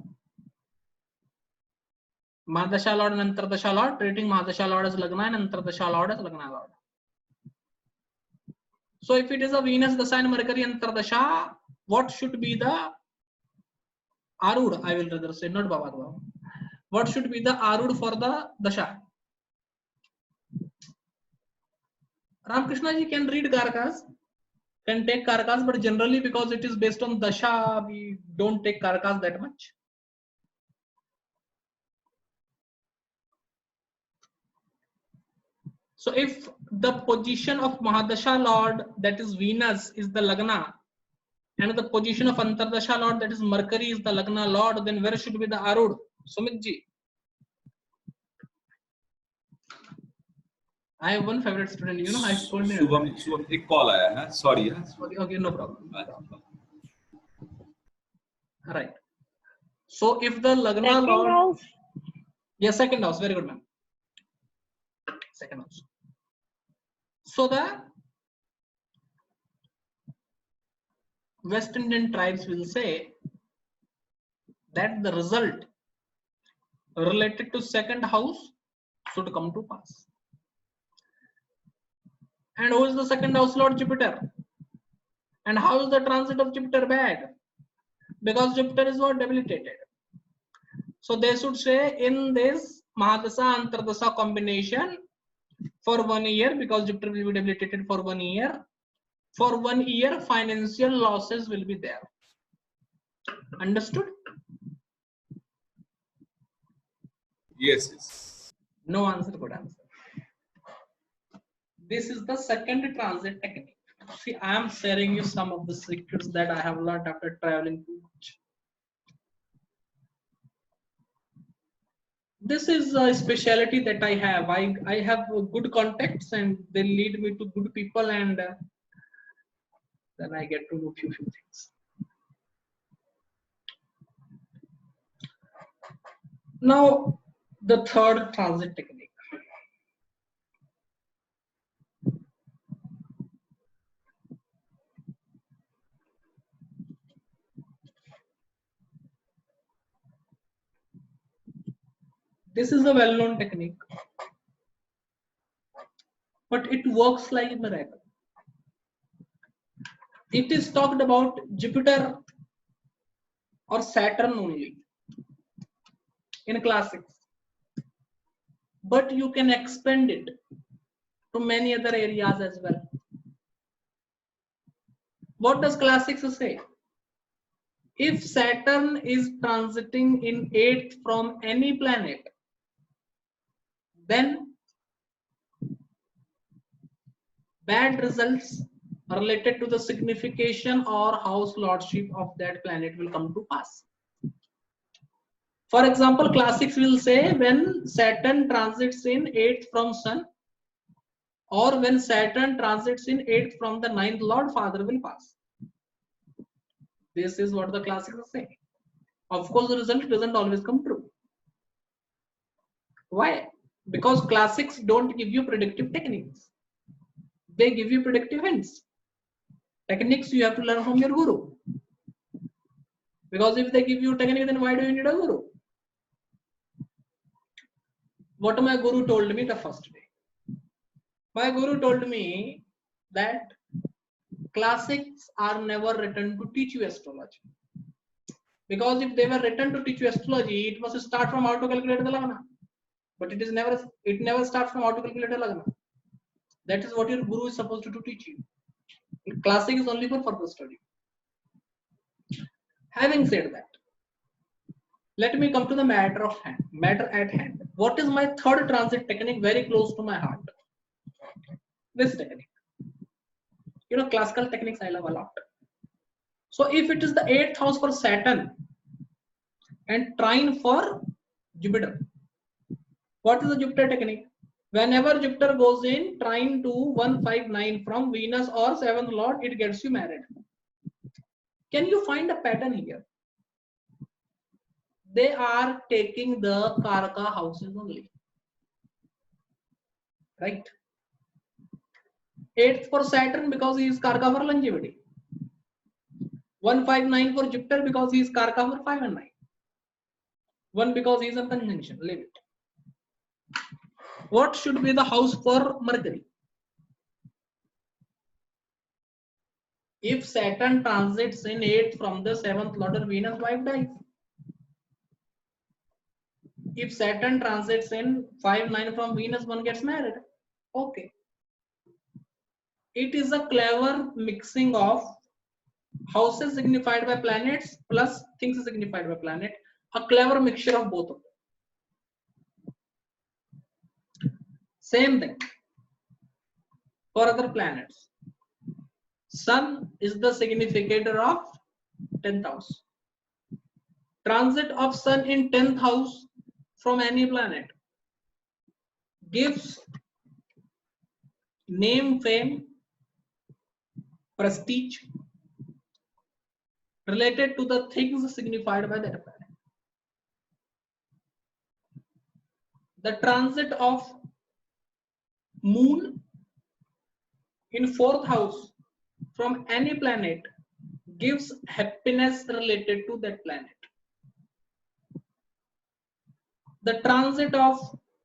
Mahadasha Lord and Antardasha Lord, treating Mahadasha Lord as Lagna and Antardasha Lord as Lagna Lord. So if it is a Venus, the sign Mercury Antardasha, what should be the Arud? I will rather say, not Bhavad Bhavam. What should be the Arud for the Dasha? Ramakrishna ji can read Karakas, can take Karakas, but generally because it is based on Dasha, we don't take Karakas that much. So if the position of Mahadasha Lord, that is Venus, is the Lagna, and the position of Antardasha Lord, that is Mercury, is the Lagna Lord, then where should be the Arud? Sumit ji. I have one favorite student, you know, I told you. Shubham एक call आया है, sorry है. Okay, no problem. Right. So if the Lagna Second Lord, house. yes, second house, very good, ma'am. Second house. So the West Indian tribes will say that the result related to second house should come to pass. And who is the second house lord? Jupiter. And how is the transit of Jupiter bad? Because Jupiter is what? Debilitated. So they should say in this Mahadasa Antardasa combination for 1 year, because Jupiter will be debilitated for 1 year. For 1 year, financial losses will be there. Understood? Yes. No answer, good answer. This is the second transit technique. See, I am sharing you some of the secrets that I have learned after traveling too much. This is a specialty that I have. I have good contacts and they lead me to good people, and then I get to know few things. Now, the third transit technique. This is a well-known technique, but it works like a miracle. It is talked about Jupiter or Saturn only in classics, but you can expand it to many other areas as well. What does classics say? If Saturn is transiting in 8th from any planet, then bad results related to the signification or house lordship of that planet will come to pass. For example, classics will say when Saturn transits in 8th from Sun, or when Saturn transits in 8th from the 9th Lord, Father will pass. This is what the classics say. Of course, the result doesn't always come true. Why? Because classics don't give you predictive techniques. They give you predictive hints. Techniques you have to learn from your guru. Because if they give you technique, then why do you need a guru? What my guru told me the first day. My guru told me that classics are never written to teach you astrology. Because if they were written to teach you astrology, it must start from how to calculate the Lagna. But it never starts from how to calculate the Lagna. That is what your guru is supposed to teach you. Classic is only for further study. Having said that, let me come to the matter at hand. What is my third transit technique very close to my heart? This technique. You know, classical techniques I love a lot. So if it is the 8th house for Saturn and trine for Jupiter, what is the Jupiter technique? Whenever Jupiter goes in trine to 159 from Venus or 7th Lord, it gets you married. Can you find a pattern here? They are taking the Karaka houses only. Right? 8th for Saturn because he is Karaka for longevity. 159 for Jupiter because he is Karaka for 5 and 9. 1 because he is a conjunction. Leave it. What should be the house for Mercury? If Saturn transits in 8th from the 7th Lord of Venus, wife dies. If Saturn transits in 5-9 from Venus, one gets married. Okay. It is a clever mixing of houses signified by planets plus things signified by planet. A clever mixture of both of them. Same thing for other planets. Sun is the significator of 10th house. Transit of Sun in 10th house from any planet gives name, fame, prestige related to the things signified by that planet. The transit of Moon in 4th house from any planet gives happiness related to that planet. The transit of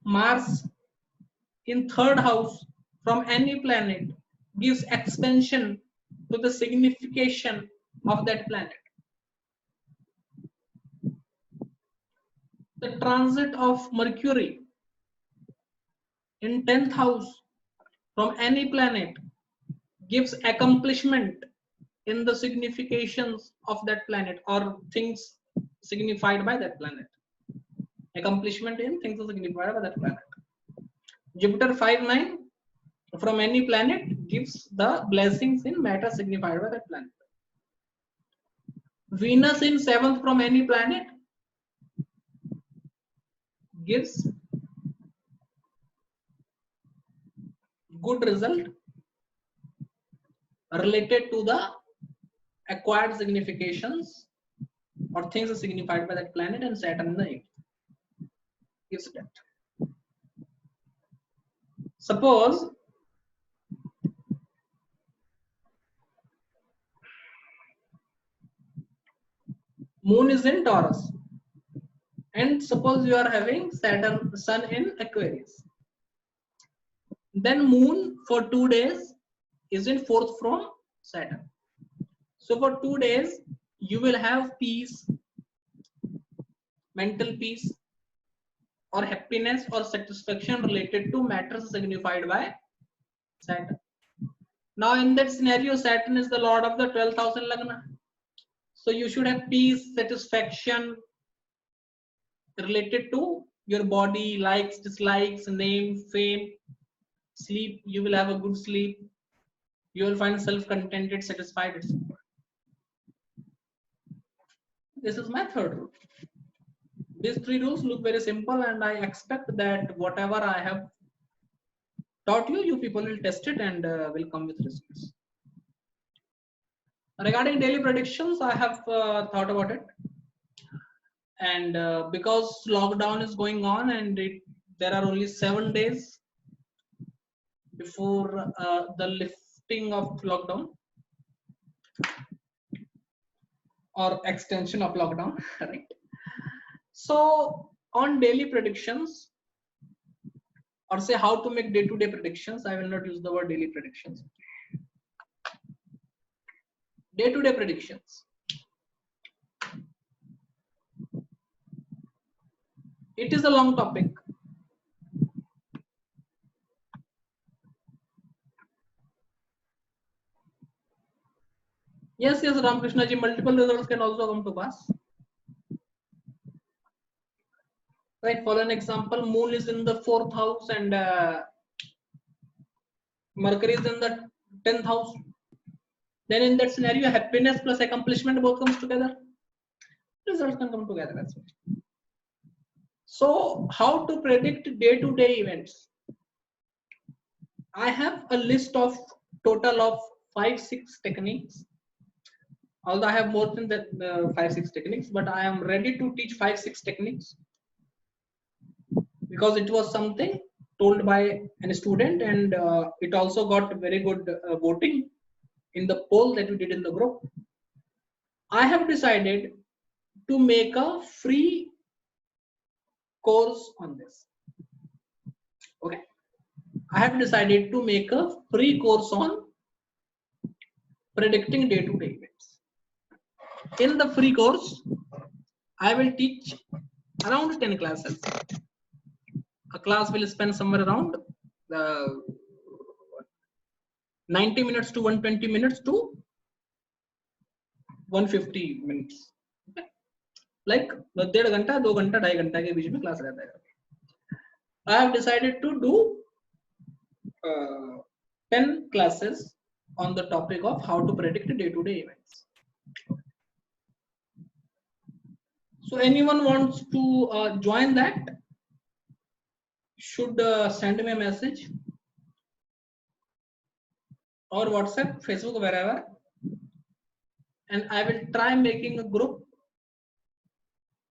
Mars in 3rd house from any planet gives expansion to the signification of that planet. The transit of Mercury in 10th house from any planet gives accomplishment in the significations of that planet or things signified by that planet. Accomplishment in things signified by that planet. Jupiter 5-9 from any planet gives the blessings in matter signified by that planet. Venus in 7th from any planet gives good result related to the acquired significations or things signified by that planet, and Saturn in the 8th gives that. Suppose Moon is in Taurus, and suppose you are having Saturn, Sun in Aquarius. Then Moon for 2 days is in 4th from Saturn. So for 2 days you will have peace, mental peace, or happiness or satisfaction related to matters signified by Saturn. Now in that scenario, Saturn is the lord of the 12th house in Lagna. So you should have peace, satisfaction related to your body, likes, dislikes, name, fame, sleep. You will have a good sleep. You will find self-contented, satisfied, etc. This is my 3rd rule. These 3 rules look very simple, and I expect that whatever I have taught you, you people will test it and will come with results. Regarding daily predictions, I have thought about it, and because lockdown is going on and there are only 7 days before the lifting of lockdown or extension of lockdown, right? So on daily predictions, or say how to make day-to-day predictions, I will not use the word daily predictions. Day-to-day predictions. It is a long topic. Yes, Ramakrishna ji, multiple results can also come to pass. Right, for an example, Moon is in the 4th house and Mercury is in the 10th house. Then in that scenario, happiness plus accomplishment both comes together. Results can come together as well. So how to predict day-to-day events? I have a list of total of 5-6 techniques. Although I have more than that 5-6 techniques, but I am ready to teach 5-6 techniques because it was something told by a student, and it also got very good voting in the poll that we did in the group. I have decided to make a free course on this. Okay, I have decided to make a free course on predicting day-to-day events. In the free course, I will teach around 10 classes. A class will spend somewhere around 90 minutes to 120 minutes to 150 minutes. Okay. Like 1.5 घंटा, 2 घंटा, 2.5 घंटा के बीच में class रहता है. I have decided to do 10 classes on the topic of how to predict day-to-day events. So anyone wants to join that should send me a message or WhatsApp, Facebook, wherever, and I will try making a group.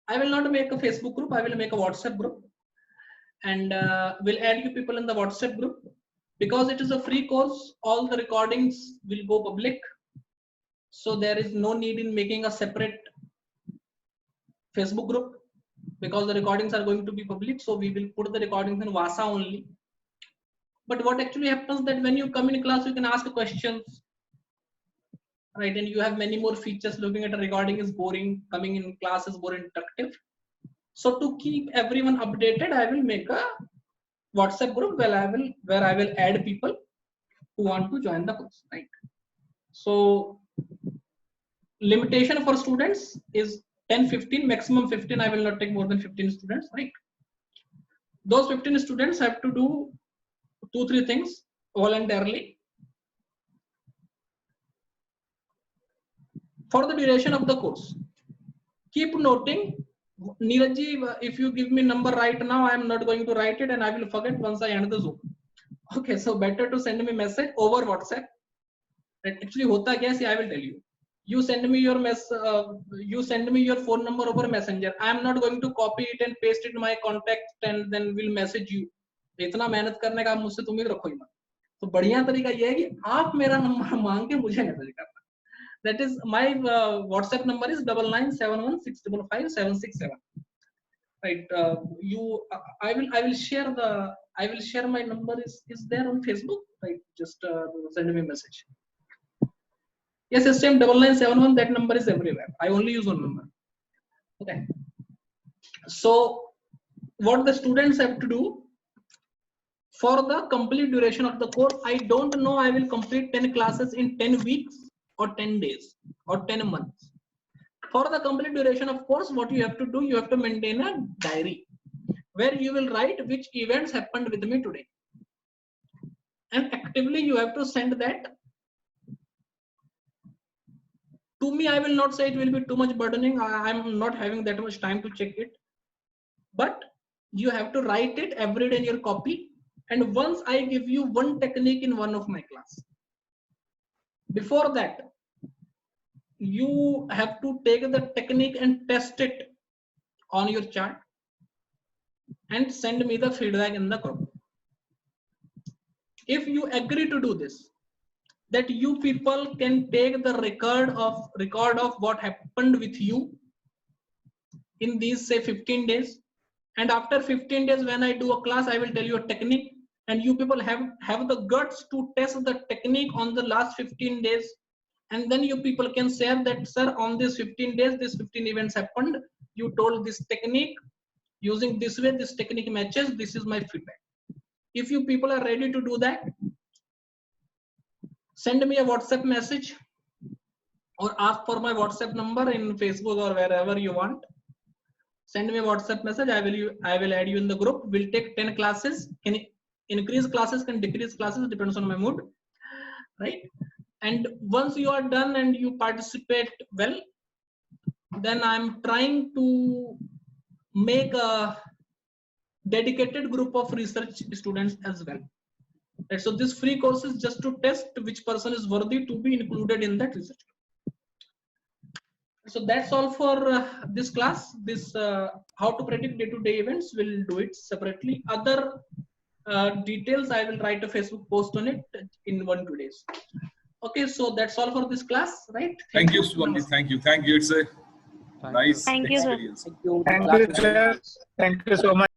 I will not make a Facebook group, I will make a WhatsApp group, and will add you people in the WhatsApp group. Because it is a free course, all the recordings will go public, so there is no need in making a separate Facebook group, because the recordings are going to be public. So we will put the recordings in Vasa only. But what actually happens that when you come in class, you can ask questions, right? And you have many more features. Looking at a recording is boring, coming in class is more interactive. So to keep everyone updated, I will make a WhatsApp group where I will add people who want to join the course, right? So limitation for students is 10-15, maximum 15. I will not take more than 15 students, right? Those 15 students have to do 2-3 things voluntarily. For the duration of the course, keep noting. Neeraj, if you give me number right now, I am not going to write it and I will forget once I end the Zoom. Okay, so better to send me message over WhatsApp. Right? Actually, hota kya hai, I will tell you. You send me your your phone number over Messenger. I am not going to copy it and paste it in my contact and then will message you. इतना मेहनत करने का मुझसे तुम ही रखो ही मत. तो बढ़िया तरीका ये है कि आप मेरा नंबर मांग के मुझे मैसेज करना. That is my WhatsApp number is 9971655767. Right? I will share my number is there on Facebook. Right? Just send me a message. Yes, it's same 9971. That number is everywhere. I only use one number. Okay. So what the students have to do for the complete duration of the course, I don't know. I will complete 10 classes in 10 weeks. Or 10 days or 10 months. For the complete duration of course, what you have to do, you have to maintain a diary where you will write which events happened with me today, and actively you have to send that to me. I will not say it will be too much burdening. I am not having that much time to check it, but you have to write it every day in your copy. And once I give you one technique in one of my class, before that, you have to take the technique and test it on your chart and send me the feedback in the group. If you agree to do this, that you people can take the record of what happened with you in these say 15 days, and after 15 days when I do a class, I will tell you a technique, and you people have the guts to test the technique on the last 15 days, and then you people can share that, sir, on this 15 days this 15 events happened, you told this technique, using this way this technique matches, this is my feedback. If you people are ready to do that, send me a WhatsApp message or ask for my WhatsApp number in Facebook or wherever you want. Send me a WhatsApp message. I will add you in the group. We'll take 10 classes. Can increase classes, can decrease classes, depends on my mood, right? And once you are done and you participate well, then I'm trying to make a dedicated group of research students as well. Right? So this free course is just to test which person is worthy to be included in that research. So that's all for this class. This how to predict day-to-day events, we'll do it separately. Other details I will write a Facebook post on it in 1-2 days. Okay, so that's all for this class, right? Thank you, Shubhamji. Thank you. It's a nice experience. Thank you, sir. Thank you. Thank you, sir. Thank you so much.